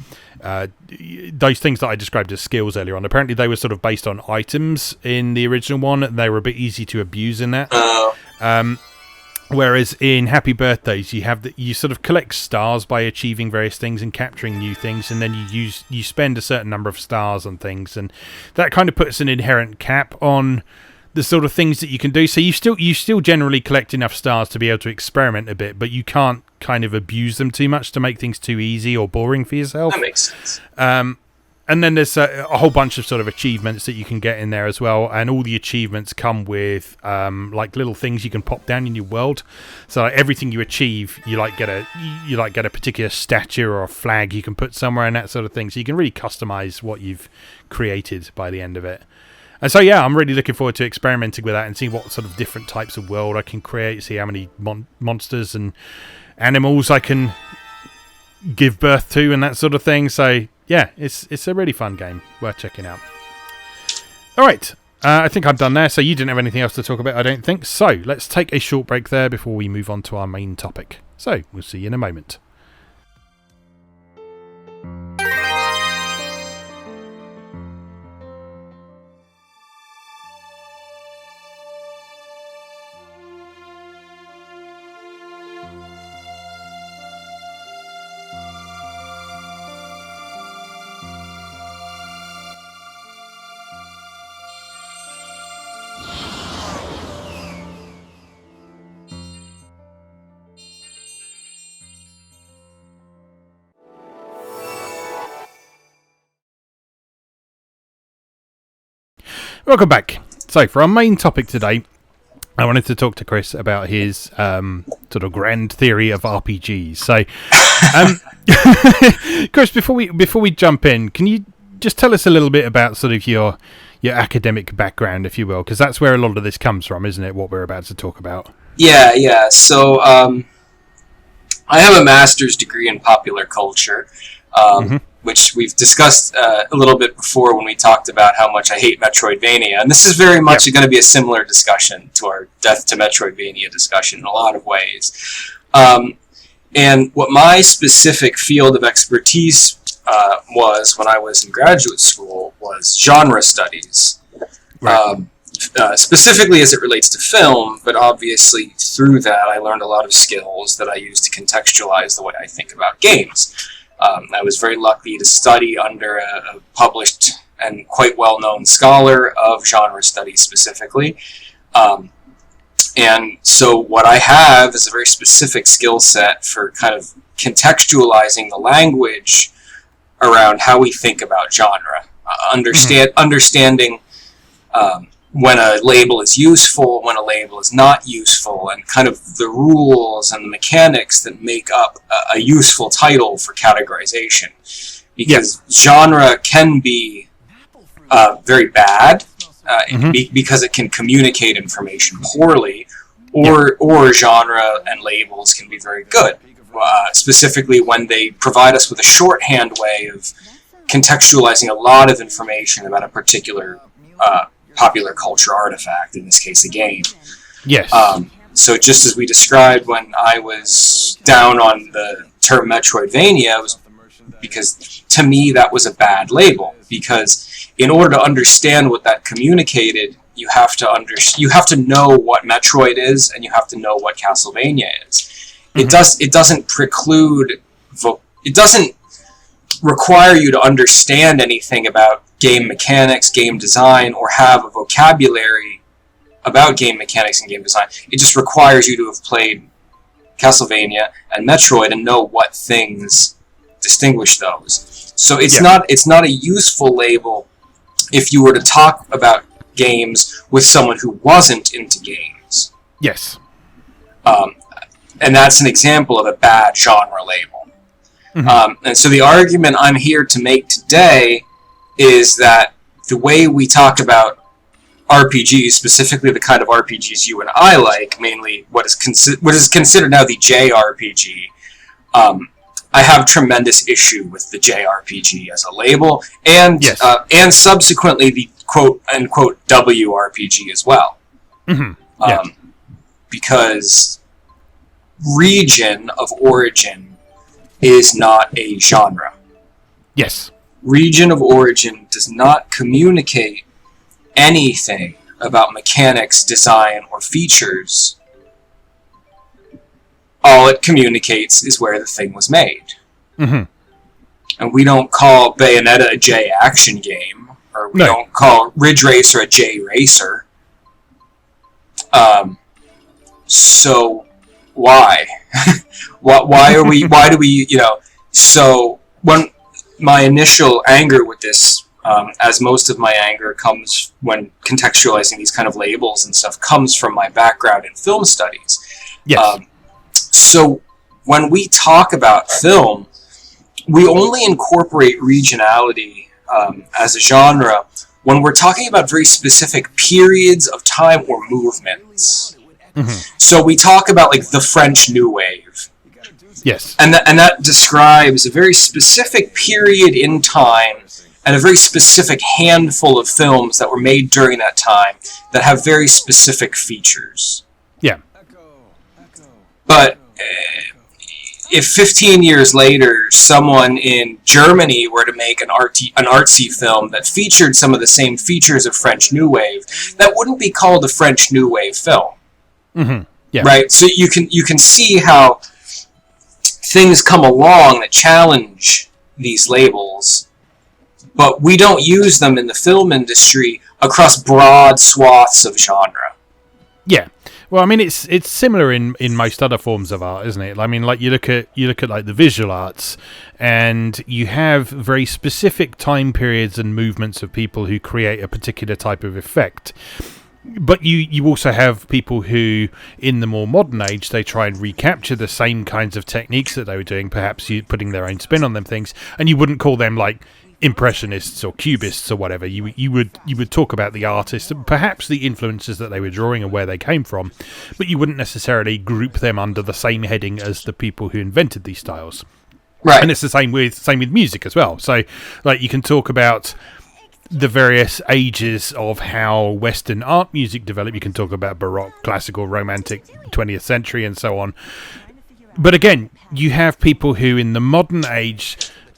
those things that I described as skills earlier on, apparently they were sort of based on items in the original one, and they were a bit easy to abuse in that. Whereas in Happy Birthdays, you sort of collect stars by achieving various things and capturing new things, and then you spend a certain number of stars on things, and that kind of puts an inherent cap on the sort of things that you can do. So you still generally collect enough stars to be able to experiment a bit, but you can't kind of abuse them too much to make things too easy or boring for yourself.
That makes sense.
And then there's a whole bunch of sort of achievements that you can get in there as well, and all the achievements come with like little things you can pop down in your world. So like, everything you achieve, you get a particular statue or a flag you can put somewhere and that sort of thing. So you can really customize what you've created by the end of it. And so yeah, I'm really looking forward to experimenting with that and seeing what sort of different types of world I can create. See how many monsters and animals I can give birth to and that sort of thing. So yeah, it's a really fun game, worth checking out. All right, I think I'm done there. So you didn't have anything else to talk about, I don't think. So let's take a short break there before we move on to our main topic. So we'll see you in a moment. Welcome back. So for our main topic today, I wanted to talk to Chris about his sort of grand theory of RPGs. So, Chris, before we jump in, can you just tell us a little bit about sort of your academic background, if you will, because that's where a lot of this comes from, isn't it? What we're about to talk about.
Yeah. So I have a master's degree in popular culture. Which we've discussed a little bit before when we talked about how much I hate Metroidvania. And this is very much going to be a similar discussion to our Death to Metroidvania discussion in a lot of ways. And what my specific field of expertise was when I was in graduate school was genre studies. Right. Specifically as it relates to film, but obviously through that I learned a lot of skills that I use to contextualize the way I think about games. I was very lucky to study under a published and quite well-known scholar of genre studies specifically. And so what I have is a very specific skill set for kind of contextualizing the language around how we think about genre. Understanding when a label is useful, when a label is not useful, and kind of the rules and the mechanics that make up a useful title for categorization. Because genre can be very bad, because it can communicate information poorly, or genre and labels can be very good, specifically when they provide us with a shorthand way of contextualizing a lot of information about a particular popular culture artifact, in this case a game. Yes. So just as we described when I was down on the term Metroidvania, it was because to me that was a bad label, because in order to understand what that communicated, you have to know what Metroid is, and you have to know what Castlevania is. It doesn't require you to understand anything about game mechanics, game design, or have a vocabulary about game mechanics and game design. It just requires you to have played Castlevania and Metroid and know what things distinguish those. So it's not a useful label if you were to talk about games with someone who wasn't into games.
Yes.
And that's an example of a bad genre label. And so the argument I'm here to make today is that the way we talk about RPGs, specifically the kind of RPGs you and I like, mainly what is considered now the JRPG, I have tremendous issue with the JRPG as a label, and subsequently the quote-unquote WRPG as well. Because region of origin is not a genre.
Yes.
Region of origin does not communicate anything about mechanics, design, or features. All it communicates is where the thing was made. And we don't call Bayonetta a J action game, or we don't call Ridge Racer a J racer. So why? Why do we, so when my initial anger with this, as most of my anger comes when contextualizing these kind of labels and stuff, comes from my background in film studies.
Yes.
So when we talk about film, we only incorporate regionality as a genre when we're talking about very specific periods of time or movements. Mm-hmm. So we talk about like the French New Wave.
Yes.
And that describes a very specific period in time and a very specific handful of films that were made during that time that have very specific features.
Yeah.
But if 15 years later someone in Germany were to make an artsy film that featured some of the same features of French New Wave, that wouldn't be called a French New Wave film.
Mm-hmm. Yeah.
Right? So you can see how things come along that challenge these labels, but we don't use them in the film industry across broad swaths of genre.
Yeah. Well, I mean, it's similar in most other forms of art, isn't it? I mean, like you look at like the visual arts, and you have very specific time periods and movements of people who create a particular type of effect. But you also have people who, in the more modern age, they try and recapture the same kinds of techniques that they were doing, perhaps putting their own spin on them things, and you wouldn't call them like impressionists or cubists or whatever. You would talk about the artists and perhaps the influences that they were drawing and where they came from, but you wouldn't necessarily group them under the same heading as the people who invented these styles.
Right.
And it's the same with music as well. So like you can talk about the various ages of how Western art music developed. You can talk about Baroque, classical, romantic, 20th century, and so on. But again, you have people who in the modern age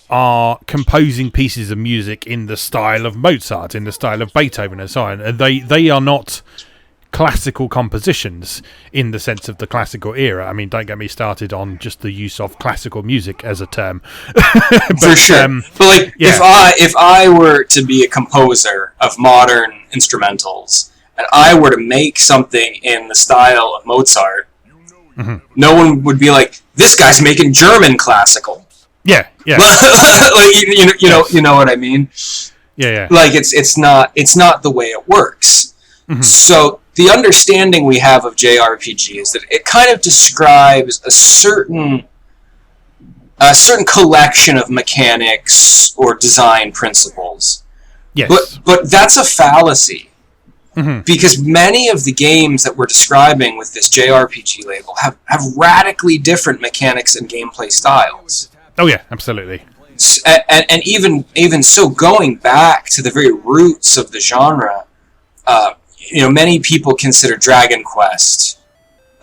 are composing pieces of music in the style of Mozart, in the style of Beethoven, and so on. And they are not classical compositions in the sense of the classical era. I mean, don't get me started on just the use of classical music as a term. But,
for sure. But like,
yeah.
if I were to be a composer of modern instrumentals, and I were to make something in the style of Mozart, mm-hmm. no one would be like, "This guy's making German classical."
Yeah, yeah.
Like, you know what I mean?
Yeah.
Like it's not the way it works. Mm-hmm. So the understanding we have of JRPG is that it kind of describes a certain collection of mechanics or design principles.
Yes.
But that's a fallacy.
Mm-hmm.
Because many of the games that we're describing with this JRPG label have radically different mechanics and gameplay styles.
Oh yeah, absolutely.
And even so, going back to the very roots of the genre, many people consider Dragon Quest,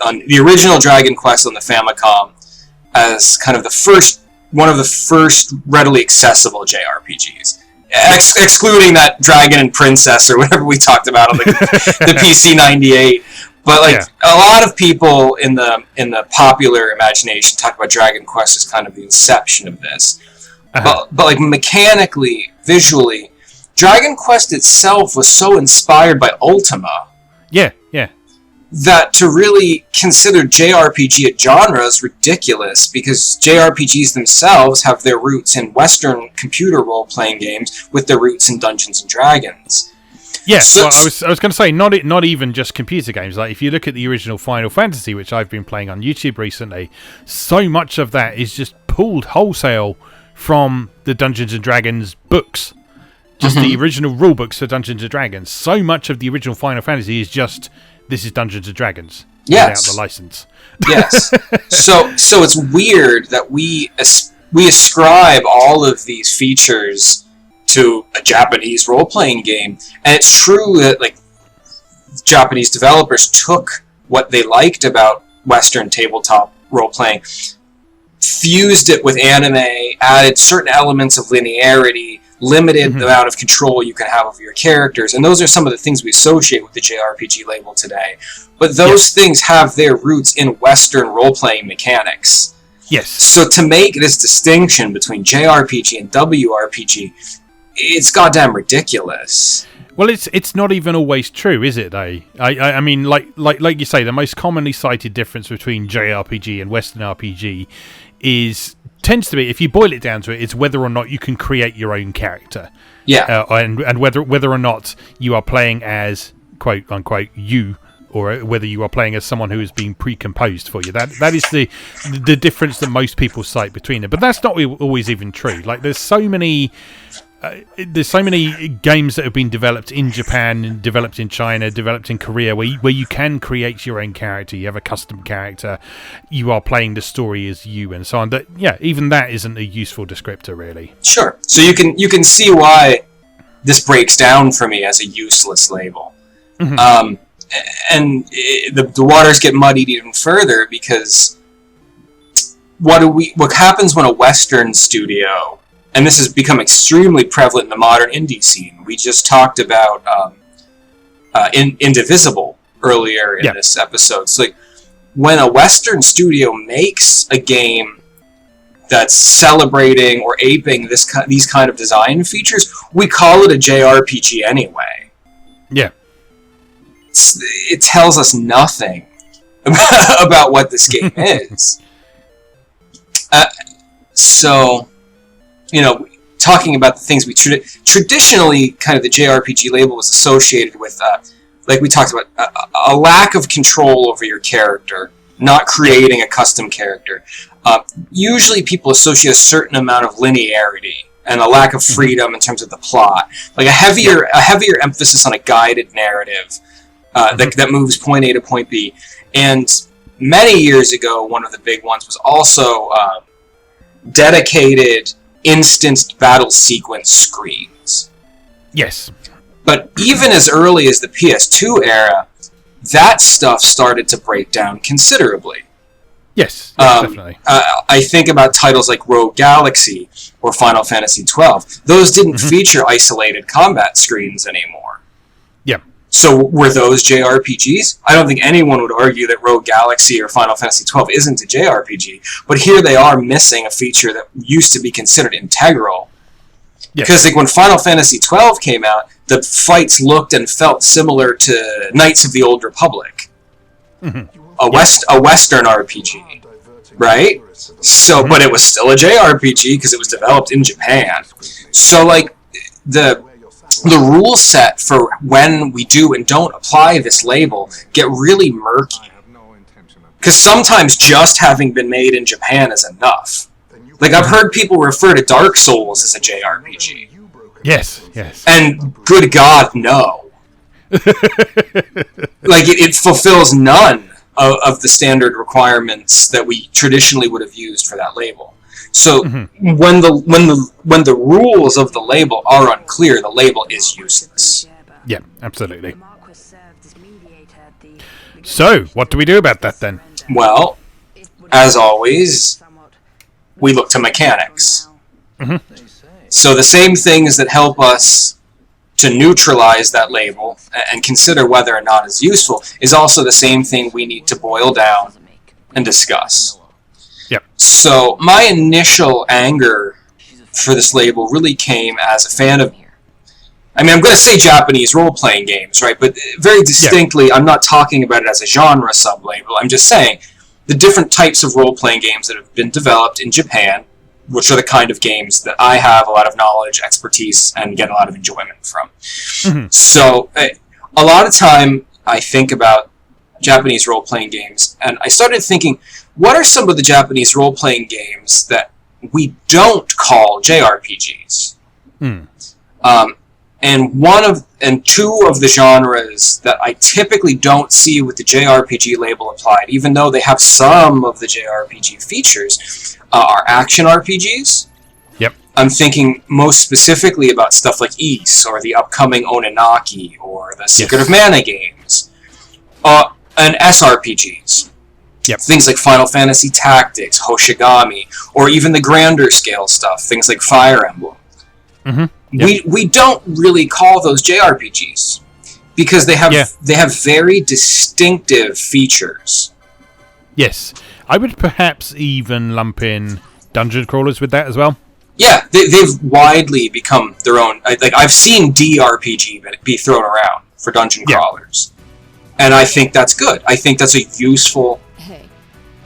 the original Dragon Quest on the Famicom, as kind of one of the first readily accessible JRPGs. Excluding that Dragon and Princess or whatever we talked about on the PC 98. But a lot of people in the popular imagination talk about Dragon Quest as kind of the inception of this. Uh-huh. But like mechanically, visually, Dragon Quest itself was so inspired by Ultima.
Yeah.
That to really consider JRPG a genre is ridiculous, because JRPGs themselves have their roots in Western computer role-playing games with their roots in Dungeons and Dragons.
Yes, well, I was going to say not even just computer games. Like if you look at the original Final Fantasy, which I've been playing on YouTube recently, so much of that is just pulled wholesale from the Dungeons and Dragons books, just mm-hmm. the original rule books for Dungeons and Dragons. So much of the original Final Fantasy is just this is Dungeons and Dragons without the license.
Yes. So it's weird that we ascribe all of these features to a Japanese role-playing game, and it's true that like Japanese developers took what they liked about Western tabletop role-playing, fused it with anime, added certain elements of linearity, limited mm-hmm. the amount of control you can have over your characters, and those are some of the things we associate with the JRPG label today. But those things have their roots in Western role-playing mechanics.
Yes.
So to make this distinction between JRPG and WRPG, it's goddamn ridiculous.
Well, it's not even always true, is it? I mean, like you say, the most commonly cited difference between JRPG and Western RPG tends to be, if you boil it down to it, it's whether or not you can create your own character.
Yeah.
And whether or not you are playing as quote unquote you, or whether you are playing as someone who has been pre-composed for you. That is the difference that most people cite between it. But that's not always even true. Like there's so many games that have been developed in Japan, developed in China, developed in Korea, where you can create your own character. You have a custom character. You are playing the story as you, and so on. That even that isn't a useful descriptor, really.
Sure. So you can see why this breaks down for me as a useless label. Mm-hmm. The waters get muddied even further because what happens when a Western studio, and this has become extremely prevalent in the modern indie scene. We just talked about Indivisible earlier in this episode. It's like when a Western studio makes a game that's celebrating or aping these kind of design features, we call it a JRPG anyway. Yeah. It tells us nothing about what this game is. So, talking about the things we traditionally, kind of the JRPG label was associated with, like we talked about, a lack of control over your character, not creating a custom character. Usually people associate a certain amount of linearity and a lack of freedom in terms of the plot. Like a heavier emphasis on a guided narrative that moves point A to point B. And many years ago, one of the big ones was also dedicated instanced battle sequence screens.
Yes.
But even as early as the PS2 era, that stuff started to break down considerably.
Yes, definitely.
I think about titles like Rogue Galaxy or Final Fantasy XII. Those didn't feature isolated combat screens anymore.
Yeah.
So were those JRPGs? I don't think anyone would argue that Rogue Galaxy or Final Fantasy XII isn't a JRPG, but here they are missing a feature that used to be considered integral. Yes. Because like when Final Fantasy XII came out, the fights looked and felt similar to Knights of the Old Republic. A Western RPG, right? So, but it was still a JRPG because it was developed in Japan. So like the rule set for when we do and don't apply this label get really murky. Because sometimes just having been made in Japan is enough. Like, I've heard people refer to Dark Souls as a JRPG.
Yes.
And good God, no. Like, it fulfills none of the standard requirements that we traditionally would have used for that label. So when the rules of the label are unclear, the label is useless.
Yeah, absolutely. So, what do we do about that then?
Well, as always, we look to mechanics. So the same things that help us to neutralize that label and consider whether or not it's useful is also the same thing we need to boil down and discuss.
Yep.
So my initial anger for this label really came as a fan of, I mean, I'm going to say Japanese role-playing games, right? But very distinctly, I'm not talking about it as a genre sub-label. I'm just saying the different types of role-playing games that have been developed in Japan, which are the kind of games that I have a lot of knowledge, expertise, and get a lot of enjoyment from. So a lot of time I think about Japanese role-playing games, and I started thinking, what are some of the Japanese role-playing games that we don't call JRPGs? And two of the genres that I typically don't see with the JRPG label applied, even though they have some of the JRPG features, are action RPGs.
Yep.
I'm thinking most specifically about stuff like Ys, or the upcoming Oninaki, or the Secret of Mana games, and SRPGs.
Yep.
Things like Final Fantasy Tactics, Hoshigami, or even the grander scale stuff, things like Fire Emblem. We don't really call those JRPGs because they have very distinctive features.
Yes, I would perhaps even lump in dungeon crawlers with that as well.
Yeah, they've widely become their own. Like I've seen DRPG be thrown around for dungeon crawlers, and I think that's good. I think that's a useful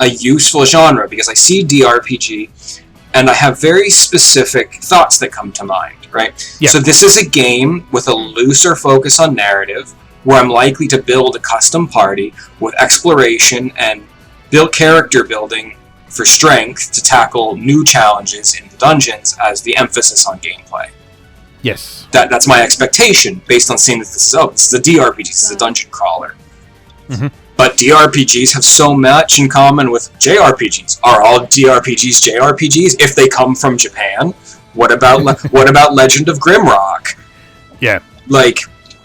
a useful genre, because I see DRPG and I have very specific thoughts that come to mind, right?
Yep.
So this is a game with a looser focus on narrative, where I'm likely to build a custom party with exploration and build character building for strength to tackle new challenges in the dungeons as the emphasis on gameplay.
Yes.
That's my expectation based on seeing that this is a DRPG, this is a dungeon crawler.
Mm-hmm.
But DRPGs have so much in common with JRPGs. Are all DRPGs JRPGs if they come from Japan? What about Legend of Grimrock?
Yeah.
Like,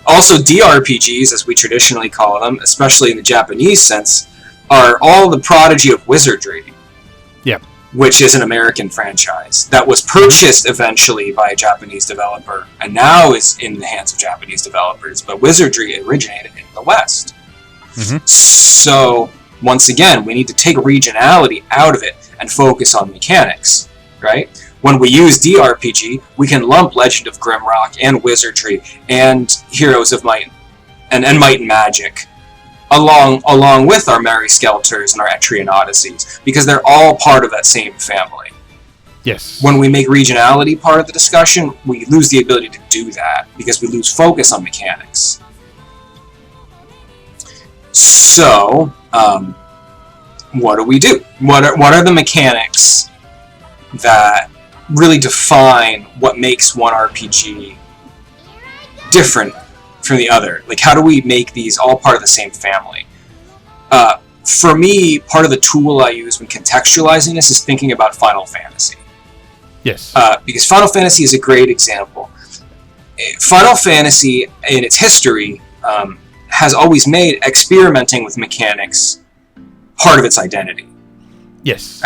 also DRPGs, as we traditionally call them, especially in the Japanese sense, are all the prodigy of wizardry.
Yeah.
Which is an American franchise that was purchased eventually by a Japanese developer and now is in the hands of Japanese developers. But wizardry originated in the West.
Mm-hmm.
So, once again, we need to take regionality out of it and focus on mechanics, right? When we use DRPG, we can lump Legend of Grimrock and Wizardry and Heroes of Might and Might and Magic along with our Merry Skelters and our Etrian Odysseys, because they're all part of that same family.
Yes.
When we make regionality part of the discussion, we lose the ability to do that because we lose focus on mechanics. So, what do we do? What are the mechanics that really define what makes one RPG different from the other? Like, how do we make these all part of the same family? For me, part of the tool I use when contextualizing this is thinking about Final Fantasy.
Yes.
Because Final Fantasy is a great example. Final Fantasy, in its history, has always made experimenting with mechanics part of its identity.
Yes.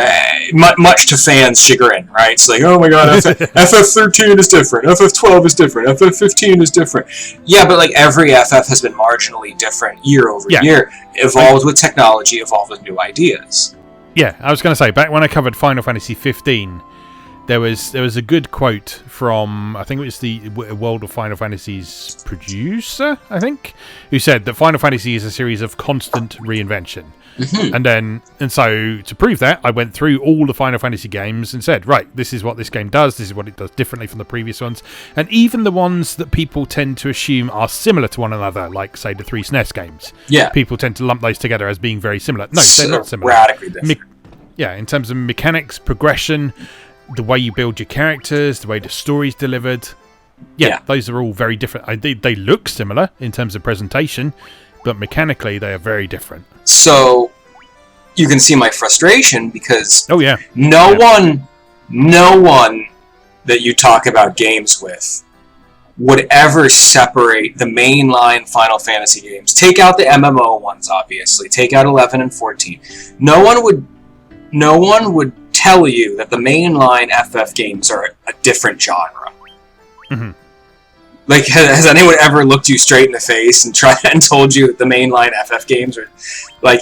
Much to fans' chagrin, right? It's like, oh my god, FF13 is different, FF12 is different, FF15 is different. Yeah, but like every FF has been marginally different year over year. Evolved with technology, evolved with new ideas.
Yeah, I was going to say, back when I covered Final Fantasy 15, there was a good quote from, I think it was the World of Final Fantasy's producer, I think, who said that Final Fantasy is a series of constant reinvention. Mm-hmm. And so to prove that, I went through all the Final Fantasy games and said, right, this is what this game does, this is what it does differently from the previous ones, and even the ones that people tend to assume are similar to one another, like say the 3 SNES games. Yeah, people tend to lump those together as being very similar. No, they're not similar.
Radically different.
In terms of mechanics, progression, the way you build your characters, the way the story's delivered, those are all very different. They look similar in terms of presentation, but mechanically they are very different.
So you can see my frustration because no one that you talk about games with would ever separate the mainline Final Fantasy games. Take out the MMO ones, obviously. Take out 11 and 14. No one would tell you that the mainline FF games are a different genre. Mm-hmm. Like, has anyone ever looked you straight in the face and told you that the mainline FF games are, like,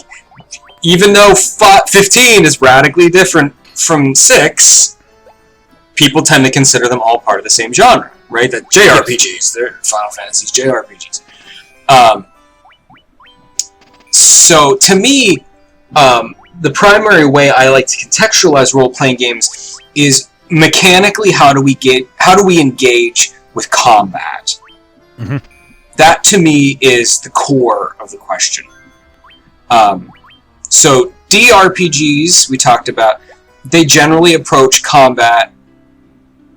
even though 15 is radically different from 6, people tend to consider them all part of the same genre, right? The JRPGs, they're Final Fantasy's JRPGs. So to me, the primary way I like to contextualize role-playing games is mechanically how do we engage with combat. Mm-hmm. That to me is the core of the question. So DRPGs we talked about, they generally approach combat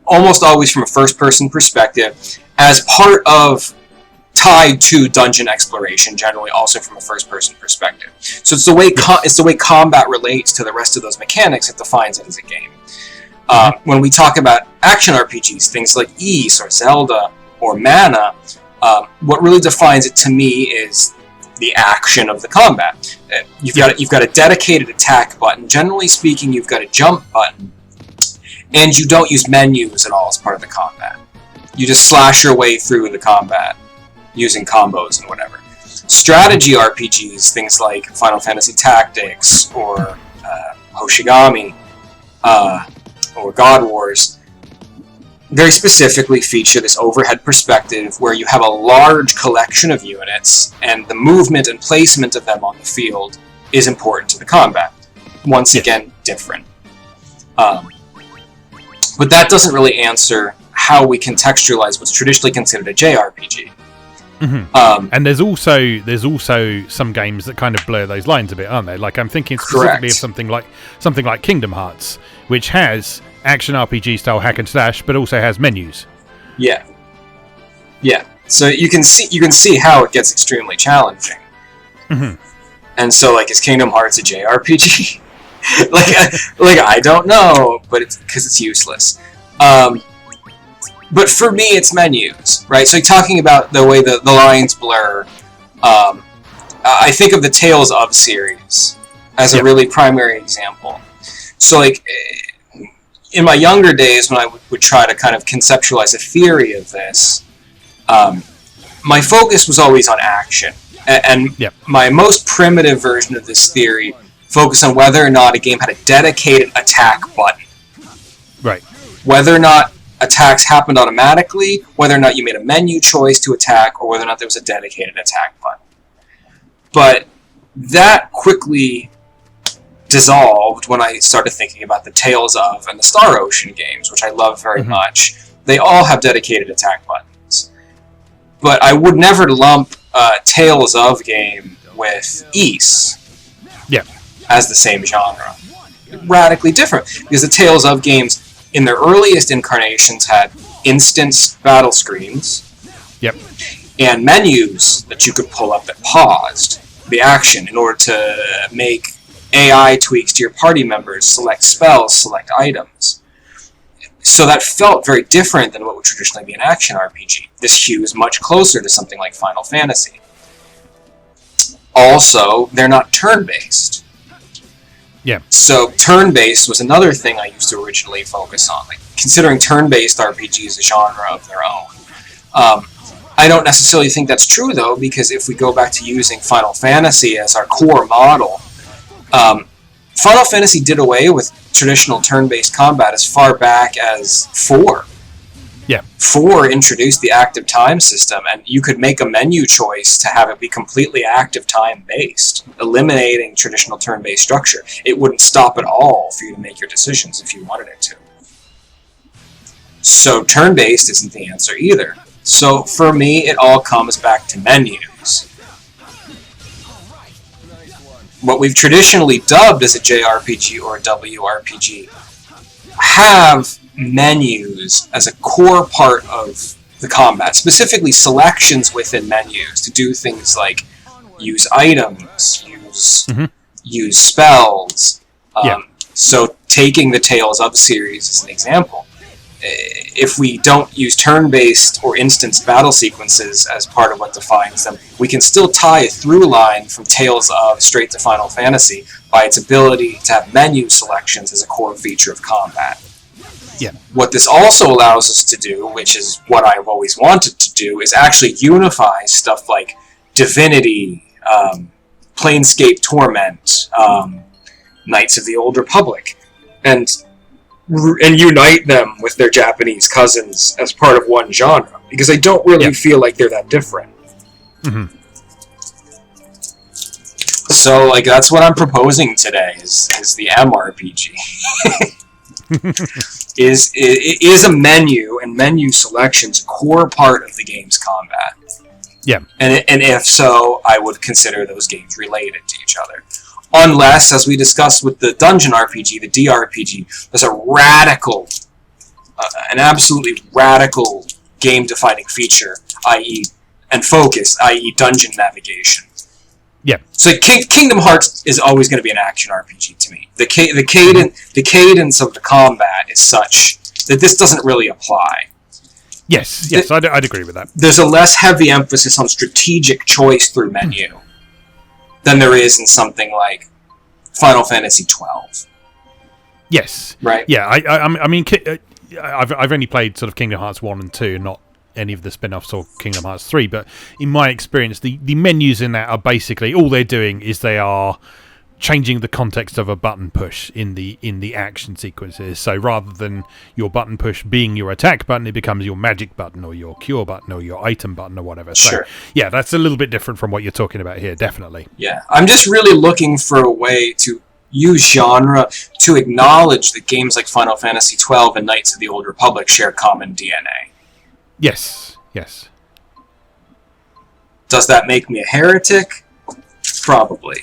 almost always from a first-person perspective as part of tied to dungeon exploration, generally also from a first-person perspective. So it's the way combat relates to the rest of those mechanics that defines it as a game. When we talk about action RPGs, things like Ys or Zelda or Mana, what really defines it to me is the action of the combat. You've got a dedicated attack button. Generally speaking, you've got a jump button, and you don't use menus at all as part of the combat. You just slash your way through the combat using combos and whatever. Strategy RPGs, things like Final Fantasy Tactics or Hoshigami or God Wars, very specifically feature this overhead perspective where you have a large collection of units and the movement and placement of them on the field is important to the combat. once again, different. But that doesn't really answer how we contextualize what's traditionally considered a JRPG.
And there's also some games that kind of blur those lines a bit, aren't they? Like I'm thinking specifically of something like Kingdom Hearts, which has action RPG style hack and slash, but also has menus.
Yeah. So you can see how it gets extremely challenging. And so, like, is Kingdom Hearts a JRPG? like I don't know, but it's because it's useless. But for me, it's menus, right? So, like, talking about the way the lines blur, I think of the Tales of series as a really primary example. So, like, in my younger days, when I would try to kind of conceptualize a theory of this, my focus was always on action. And my most primitive version of this theory focused on whether or not a game had a dedicated attack button.
Right.
Whether or not attacks happened automatically, whether or not you made a menu choice to attack, or whether or not there was a dedicated attack button. But that quickly dissolved when I started thinking about the Tales of and the Star Ocean games, which I love very much. They all have dedicated attack buttons. But I would never lump Tales of game with Ys as the same genre. Radically different, because the Tales of games in their earliest incarnations had instance battle screens and menus that you could pull up that paused the action in order to make AI tweaks to your party members, select spells, select items. So that felt very different than what would traditionally be an action RPG. This hue is much closer to something like Final Fantasy. Also, they're not turn-based. So turn-based was another thing I used to originally focus on, like considering turn-based RPGs a genre of their own. I don't necessarily think that's true, though, because if we go back to using Final Fantasy as our core model, Final Fantasy did away with traditional turn-based combat as far back as 4. 4 introduced the active time system, and you could make a menu choice to have it be completely active time-based, eliminating traditional turn-based structure. It wouldn't stop at all for you to make your decisions if you wanted it to. So turn-based isn't the answer either. So for me, it all comes back to menus. What we've traditionally dubbed as a JRPG or a WRPG have menus as a core part of the combat, specifically selections within menus to do things like use items, use spells. So taking the Tales of series as an example, if we don't use turn-based or instance battle sequences as part of what defines them, we can still tie a through line from Tales of straight to Final Fantasy by its ability to have menu selections as a core feature of combat. What this also allows us to do, which is what I've always wanted to do, is actually unify stuff like Divinity, Planescape Torment, Knights of the Old Republic, and unite them with their Japanese cousins as part of one genre, because I don't really feel like they're that different. So, like, that's what I'm proposing today, is the MRPG. is a menu and menu selections a core part of the game's combat? And if so, I would consider those games related to each other. Unless, as we discussed with the Dungeon RPG, the DRPG, there's a radical, an absolutely radical game-defining feature, and focus, i.e. dungeon navigation. So Kingdom Hearts is always going to be an action RPG to me. The cadence of the combat is such that this doesn't really apply.
I'd agree with that.
There's a less heavy emphasis on strategic choice through menu than there is in something like Final Fantasy XII.
Right? I mean, I've only played sort of Kingdom Hearts 1 and 2, not any of the spin-offs or Kingdom Hearts 3, but in my experience, the menus in that are basically, all they're doing is they are changing the context of a button push in the action sequences. So rather than your button push being your attack button, it becomes your magic button or your cure button or your item button or whatever. So that's a little bit different from what you're talking about here, definitely.
I'm just really looking for a way to use genre to acknowledge that games like Final Fantasy XII and Knights of the Old Republic share common DNA.
Yes.
Does that make me a heretic? Probably.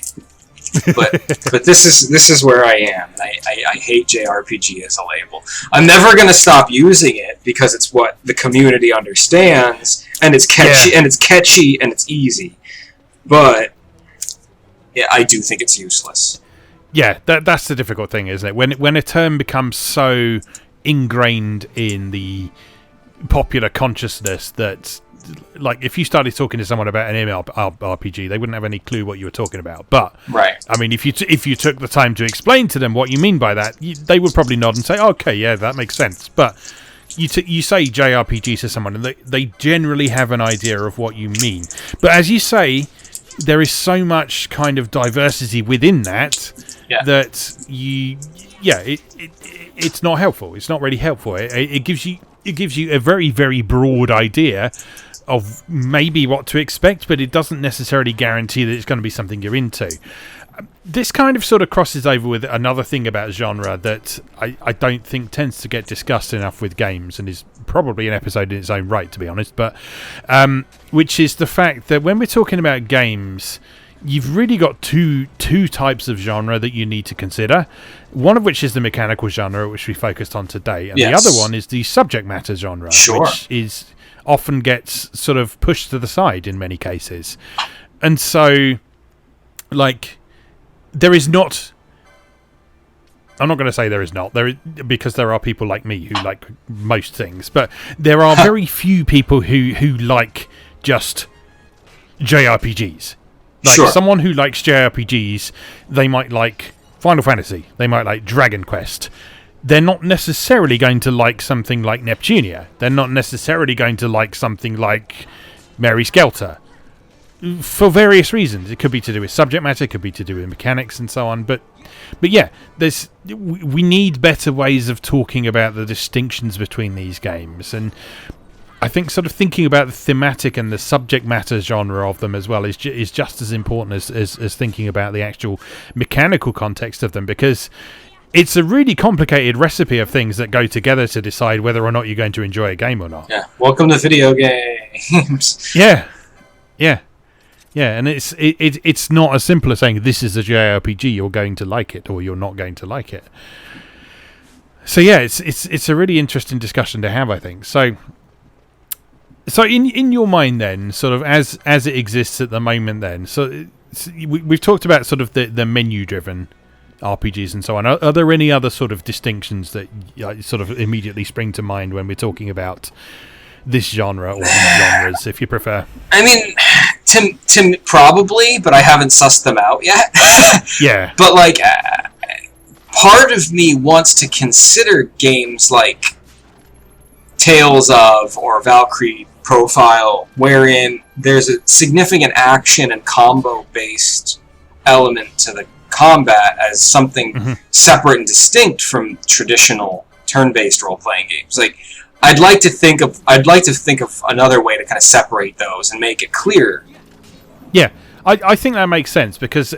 But this is where I am. I hate JRPG as a label. I'm never going to stop using it because it's what the community understands, and it's catchy, and it's easy. But yeah, I do think it's useless.
Yeah, that's the difficult thing, isn't it? When a term becomes so ingrained in the popular consciousness that, like, if you started talking to someone about an MMORPG, they wouldn't have any clue what you were talking about. But
right.
I mean, if you took the time to explain to them what you mean by that, they would probably nod and say, "Okay, yeah, that makes sense." But you say JRPG to someone, and they generally have an idea of what you mean. But as you say, there is so much kind of diversity within that that it's not helpful. It's not really helpful. It gives you a very, very broad idea of maybe what to expect, but it doesn't necessarily guarantee that it's going to be something you're into. This kind of sort of crosses over with another thing about genre that I don't think tends to get discussed enough with games, and is probably an episode in its own right, to be honest, but which is the fact that when we're talking about games, you've really got two types of genre that you need to consider. One of which is the mechanical genre, which we focused on today, and the other one is the subject matter genre, which often gets sort of pushed to the side in many cases. And so, like, there is not... I'm not going to say there is not, because there are people like me who like most things, but there are very few people who like just JRPGs. Like, someone who likes JRPGs, they might like Final Fantasy, they might like Dragon Quest. They're not necessarily going to like something like Neptunia. They're not necessarily going to like something like Mary Skelter. For various reasons. It could be to do with subject matter, it could be to do with mechanics and so on. But yeah, we need better ways of talking about the distinctions between these games. And I think sort of thinking about the thematic and the subject matter genre of them as well is just as important as thinking about the actual mechanical context of them, because it's a really complicated recipe of things that go together to decide whether or not you're going to enjoy a game or not.
Yeah, welcome to video games.
Yeah, and it's not as simple as saying this is a JRPG, you're going to like it or you're not going to like it. So yeah, it's a really interesting discussion to have, I think. So in your mind then, sort of as it exists at the moment then, so we've talked about sort of the menu-driven RPGs and so on. Are there any other sort of distinctions that sort of immediately spring to mind when we're talking about this genre or these genres, if you prefer?
I mean, Tim probably, but I haven't sussed them out yet.
Yeah.
But, like, part of me wants to consider games like Tales of or Valkyrie Profile, wherein there's a significant action and combo-based element to the combat as something separate and distinct from traditional turn-based role-playing games. Like, I'd like to think of another way to kind of separate those and make it clear.
Yeah, I think that makes sense, because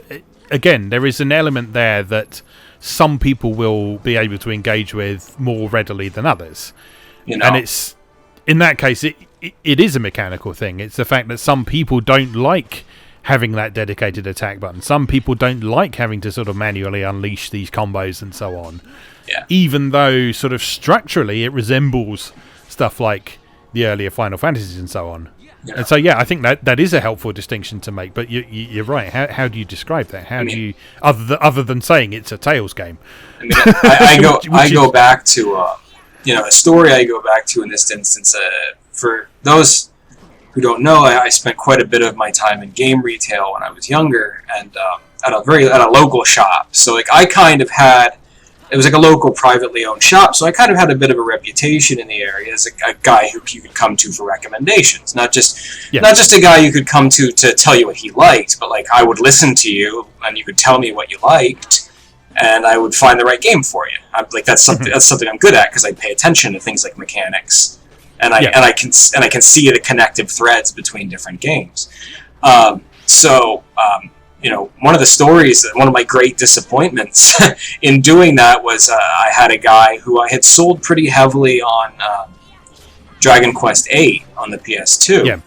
again, there is an element there that some people will be able to engage with more readily than others. You know? And it's, in that case, it is a mechanical thing. It's the fact that some people don't like having that dedicated attack button. Some people don't like having to sort of manually unleash these combos and so on.
Yeah.
Even though sort of structurally it resembles stuff like the earlier Final Fantasies and so on. Yeah. And so yeah, I think that is a helpful distinction to make. But you're right. How do you describe that? How do you other than saying it's a Tales game?
I mean, I go back to a story I go back to in this instance. For those who don't know, I spent quite a bit of my time in game retail when I was younger, and at a local shop. So like I kind of had. It was like a local privately owned shop, so I kind of had a bit of a reputation in the area as a guy who you could come to for recommendations. Not just a guy you could come to tell you what he liked, but like I would listen to you and you could tell me what you liked, and I would find the right game for you. That's something I'm good at, because I pay attention to things like mechanics, and I can see the connective threads between different games. one of the stories, one of my great disappointments in doing that was I had a guy who I had sold pretty heavily on Dragon Quest VIII on the PS2.
Yeah.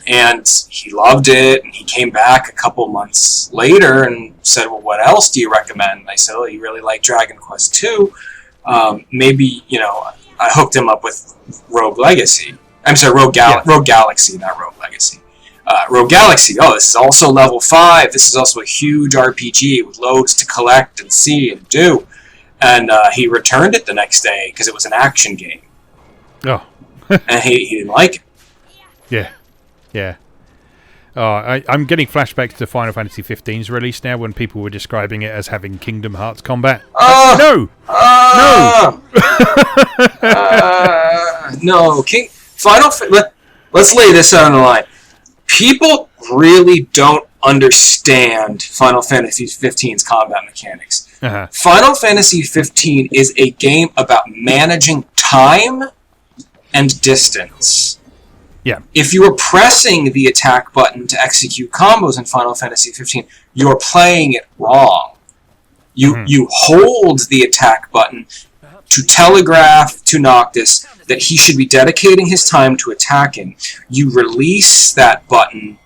And he loved it, and he came back a couple months later and said, well, what else do you recommend? And I said, oh, you really like Dragon Quest II. Maybe, I hooked him up with Rogue Legacy. I'm sorry, Rogue Galaxy, not Rogue Legacy. Rogue Galaxy, oh, this is also level 5. This is also a huge RPG with loads to collect and see and do. And he returned it the next day because it was an action game.
Oh.
And he didn't like it.
Yeah. Yeah. Oh, I'm getting flashbacks to Final Fantasy 15's release now when people were describing it as having Kingdom Hearts combat. No!
No. Let's lay this out on the line. People really don't understand Final Fantasy 15's combat mechanics.
Uh-huh.
Final Fantasy 15 is a game about managing time and distance.
Yeah.
If you are pressing the attack button to execute combos in Final Fantasy 15, you're playing it wrong. You hold the attack button to telegraph to Noctis that he should be dedicating his time to attacking. You release that button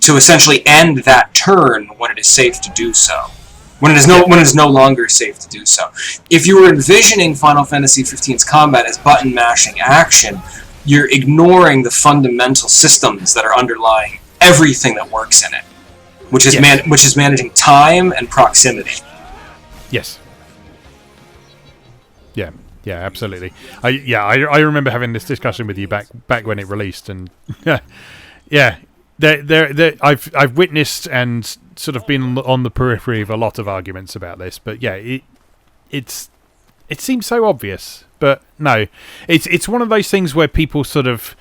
to essentially end that turn when it is safe to do so. When it is no longer safe to do so. If you were envisioning Final Fantasy 15's combat as button mashing action, you're ignoring the fundamental systems that are underlying everything that works in it, which is managing time and proximity.
Yes. Yeah. Yeah, absolutely. I remember having this discussion with you back when it released, and yeah, I've witnessed and sort of been on the periphery of a lot of arguments about this, but yeah, it seems so obvious. But no, it's one of those things where people sort of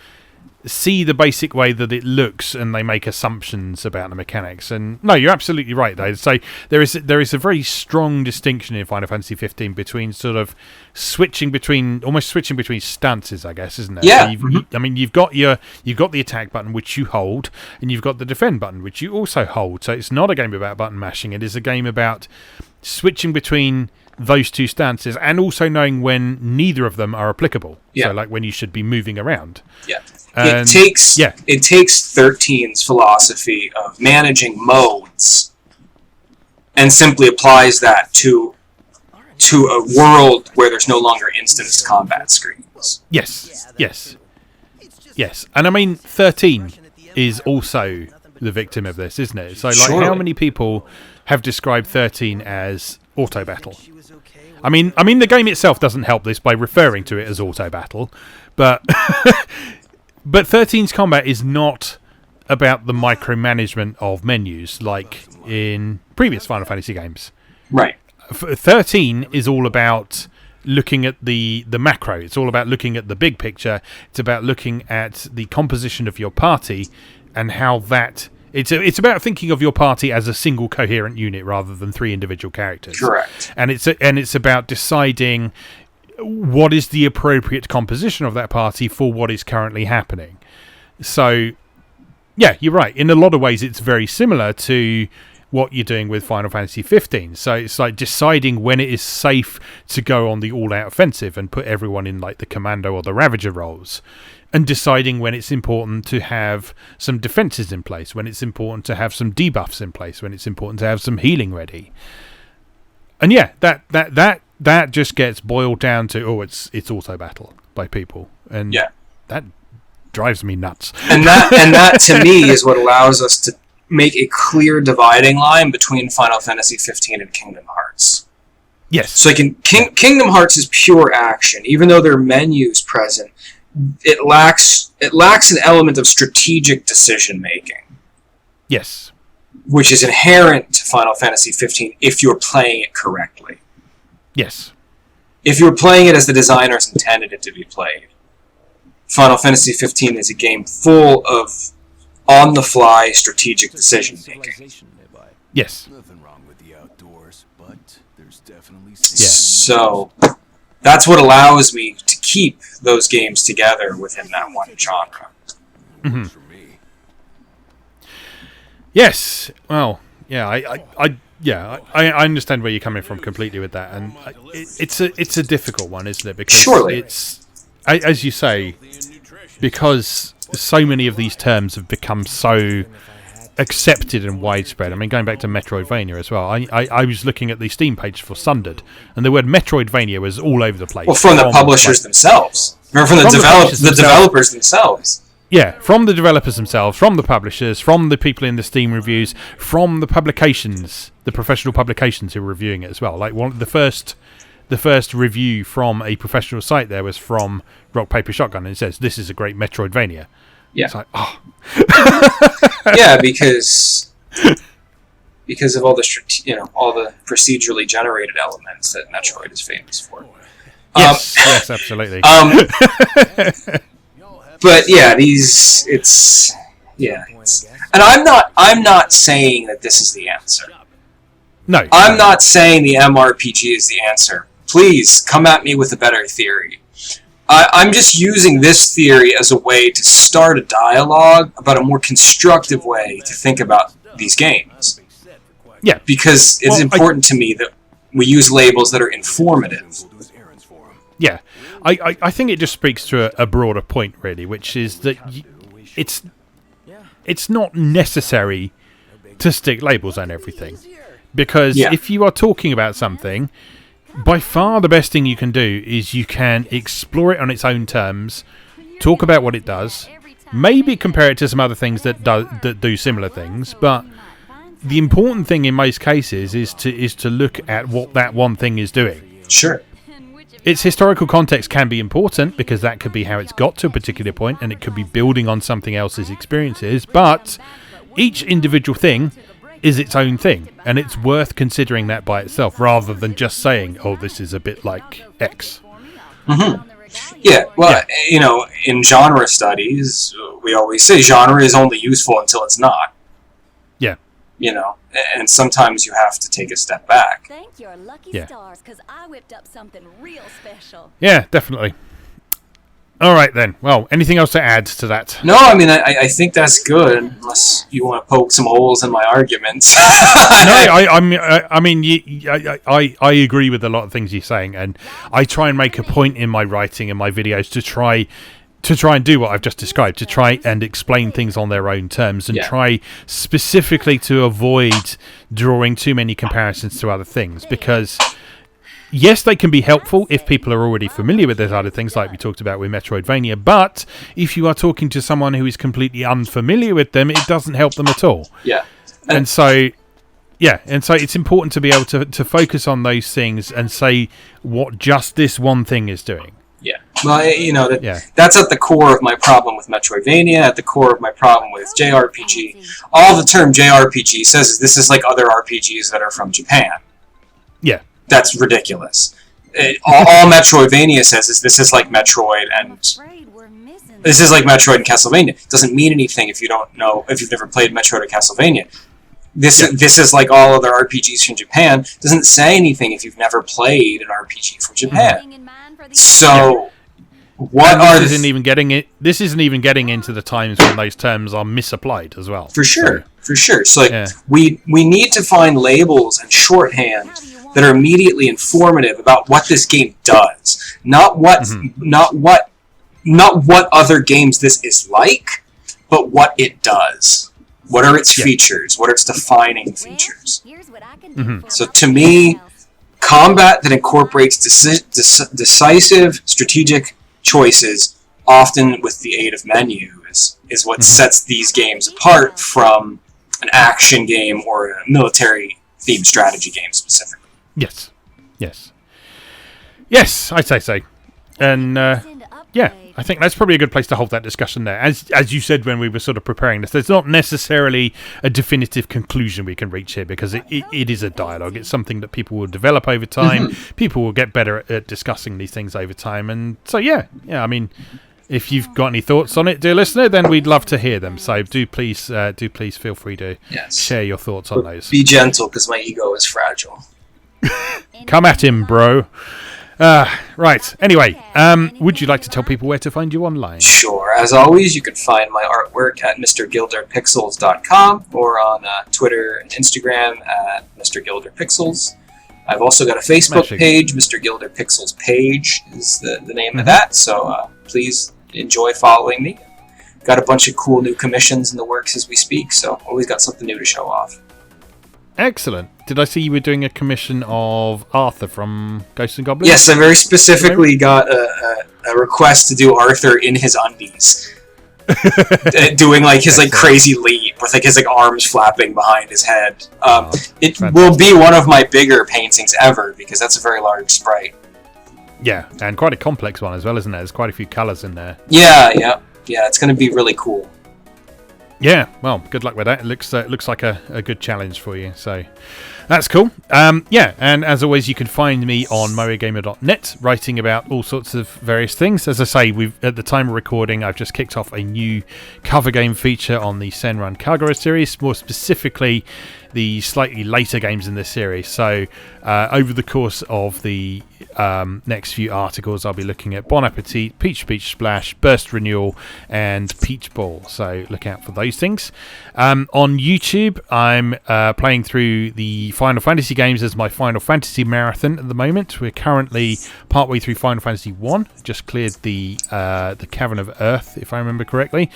see the basic way that it looks and they make assumptions about the mechanics. And no, you're absolutely right, though. So there is a very strong distinction in Final Fantasy 15 between sort of switching between stances, I guess, isn't it?
Yeah.
So you've got the attack button, which you hold, and you've got the defend button, which you also hold. So it's not a game about button mashing. It is a game about switching between those two stances and also knowing when neither of them are applicable.
Yeah.
So like when you should be moving around.
Yeah. It takes 13's philosophy of managing modes and simply applies that to a world where there's no longer instanced combat screens.
Yes. And I mean, 13 is also the victim of this, isn't it? So like,
Surely.
How many people have described 13 as auto battle? I mean, the game itself doesn't help this by referring to it as auto battle, but but 13's combat is not about the micromanagement of menus like in previous Final Fantasy games.
Right.
13 is all about looking at the macro. It's all about looking at the big picture. It's about looking at the composition of your party and how that... It's about thinking of your party as a single coherent unit rather than three individual characters.
Correct.
And it's about deciding what is the appropriate composition of that party for what is currently happening. So, yeah, you're right. In a lot of ways, it's very similar to what you're doing with Final Fantasy 15. So it's like deciding when it is safe to go on the all-out offensive and put everyone in like the Commando or the Ravager roles, and deciding when it's important to have some defenses in place, when it's important to have some debuffs in place, when it's important to have some healing ready. And yeah, that just gets boiled down to it's auto battle by people, and that drives me nuts.
And that to me is what allows us to make a clear dividing line between Final Fantasy 15 and Kingdom Hearts.
Yes.
So Kingdom Hearts is pure action, even though there are menus present. It lacks an element of strategic decision making.
Yes.
Which is inherent to Final Fantasy 15 if you're playing it correctly.
Yes.
If you're playing it as the designers intended it to be played, Final Fantasy 15 is a game full of on-the-fly strategic decision making.
Yes.
Nothing wrong with the outdoors, but there's definitely
So that's what allows me to keep those games together within that one genre.
Mm-hmm. Yes. Well, yeah. I understand where you're coming from completely with that, and it's a difficult one, isn't it? Because
Surely.
it's, as you say, because so many of these terms have become so accepted and widespread. I mean, going back to Metroidvania as well, I was looking at the Steam page for Sundered, and the word Metroidvania was all over the place.
Well, from the publishers themselves. Or from the developers themselves.
Yeah, from the developers themselves, from the publishers, from the people in the Steam reviews, from the publications, the professional publications who were reviewing it as well. Like the first review from a professional site there was from Rock Paper Shotgun, and it says this is a great Metroidvania.
Yeah.
It's like, oh.
Yeah, because of all the all the procedurally generated elements that Metroid is famous for.
Yes, yes, absolutely.
But yeah, and I'm not saying that this is the answer.
No.
I'm not saying the MRPG is the answer. Please come at me with a better theory. I'm just using this theory as a way to start a dialogue about a more constructive way to think about these games.
Yeah.
Because it's important to me that we use labels that are informative.
Yeah. I think it just speaks to a broader point, really, which is that it's not necessary to stick labels on everything. Because if you are talking about something, by far the best thing you can do is you can explore it on its own terms, talk about what it does, maybe compare it to some other things that do similar things, but the important thing in most cases is to look at what that one thing is doing.
Sure.
Its historical context can be important because that could be how it's got to a particular point, and it could be building on something else's experiences, but each individual thing is its own thing, and it's worth considering that by itself rather than just saying, oh, this is a bit like X.
Mm-hmm. Yeah, well, in genre studies, we always say genre is only useful until it's not.
Yeah.
And sometimes you have to take a step back.
Thank your lucky stars, because I whipped up something real special.
Yeah, definitely. All right, then. Well, anything else to add to that?
No, I mean, I think that's good, unless you want to poke some holes in my arguments.
No, I agree with a lot of things you're saying, and I try and make a point in my writing and my videos to try and do what I've just described, to try and explain things on their own terms, and try specifically to avoid drawing too many comparisons to other things, because yes, they can be helpful if people are already familiar with those other things, like we talked about with Metroidvania, but if you are talking to someone who is completely unfamiliar with them, it doesn't help them at all.
Yeah.
And so it's important to be able to focus on those things and say what just this one thing is doing.
Yeah. Well, that's at the core of my problem with Metroidvania, at the core of my problem with JRPG. All the term JRPG says is this is like other RPGs that are from Japan.
Yeah.
That's ridiculous. All Metroidvania says is this is like Metroid and Castlevania. It doesn't mean anything if you've never played Metroid or Castlevania. This is like all other RPGs from Japan. It doesn't say anything if you've never played an RPG from Japan. So this isn't even getting into the times when those terms are misapplied as well. For sure. So we need to find labels and shorthand that are immediately informative about what this game does, not what other games this is like, but what it does. What are its features? What are its defining features? So to me, combat that incorporates decisive strategic choices, often with the aid of menus, is what sets these games apart from an action game or a military-themed strategy game specifically.
Yes, I'd say so. And I think that's probably a good place to hold that discussion there. As you said when we were sort of preparing this, there's not necessarily a definitive conclusion we can reach here, because it is a dialogue. It's something that people will develop over time. People will get better at discussing these things over time. And so, I mean, if you've got any thoughts on it, dear listener, then we'd love to hear them. So do please feel free to share your thoughts on those.
Be gentle, because my ego is fragile.
Come at him, bro. Right. Anyway, would you like to tell people where to find you online?
Sure. As always, you can find my artwork at mrgilderpixels.com or on Twitter and Instagram at mrgilderpixels. I've also got a Facebook page, Mr. Gilder Pixels page is the name of that, so please enjoy following me. Got a bunch of cool new commissions in the works as we speak, so always got something new to show off.
Excellent. Did I see you were doing a commission of Arthur from Ghosts and Goblins?
Yes, I very specifically got a request to do Arthur in his undies. Doing like his like crazy leap with like his like arms flapping behind his head. It will be one of my bigger paintings ever because that's a very large sprite.
Yeah, and quite a complex one as well, isn't it? There's quite a few colours in there.
Yeah. It's going to be really cool.
Yeah, well, good luck with that. It looks like a good challenge for you, so that's cool. Yeah, and as always, you can find me on MoeGamer.net, writing about all sorts of various things. As I say, at the time of recording, I've just kicked off a new cover game feature on the Senran Kagura series, more specifically the slightly later games in this series. So over the course of the next few articles, I'll be looking at Bon Appetit, Peach Splash, Burst Renewal, and Peach Ball. So look out for those things. On YouTube, I'm playing through the Final Fantasy games as my Final Fantasy marathon at the moment. We're currently partway through Final Fantasy 1. Just cleared the Cavern of Earth, if I remember correctly.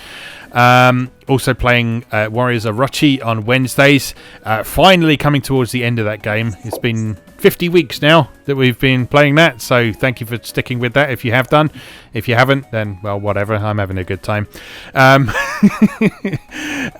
Also playing Warriors Orochi on Wednesdays. Finally coming towards the end of that game. It's been 50 weeks now that we've been playing that, so thank you for sticking with that if you have done. If you haven't, then, well, whatever. I'm having a good time.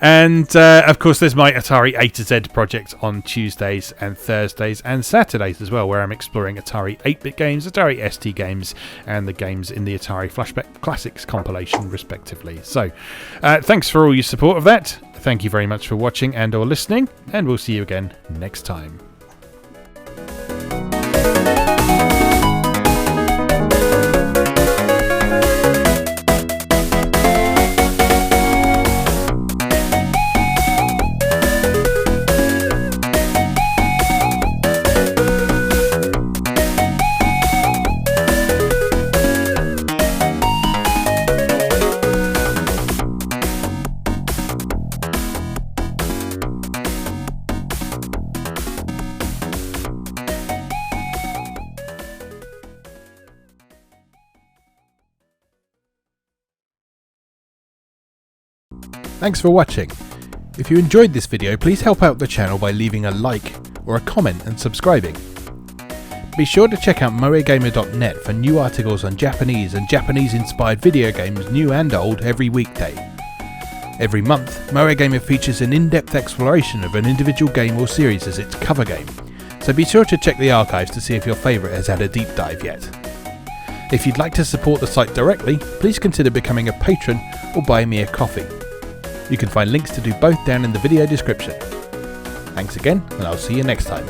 And, of course, there's my Atari A to Z project on Tuesdays and Thursdays and Saturdays as well, where I'm exploring Atari 8-bit games, Atari ST games, and the games in the Atari Flashback Classics compilation, respectively. So, thanks for all your support of that. Thank you very much for watching and or listening, and we'll see you again next time. Thanks for watching. If you enjoyed this video, please help out the channel by leaving a like or a comment and subscribing. Be sure to check out MoeGamer.net for new articles on Japanese and Japanese-inspired video games, new and old, every weekday. Every month, MoeGamer features an in-depth exploration of an individual game or series as its cover game, so be sure to check the archives to see if your favourite has had a deep dive yet. If you'd like to support the site directly, please consider becoming a patron or buy me a coffee. You can find links to do both down in the video description. Thanks again, and I'll see you next time.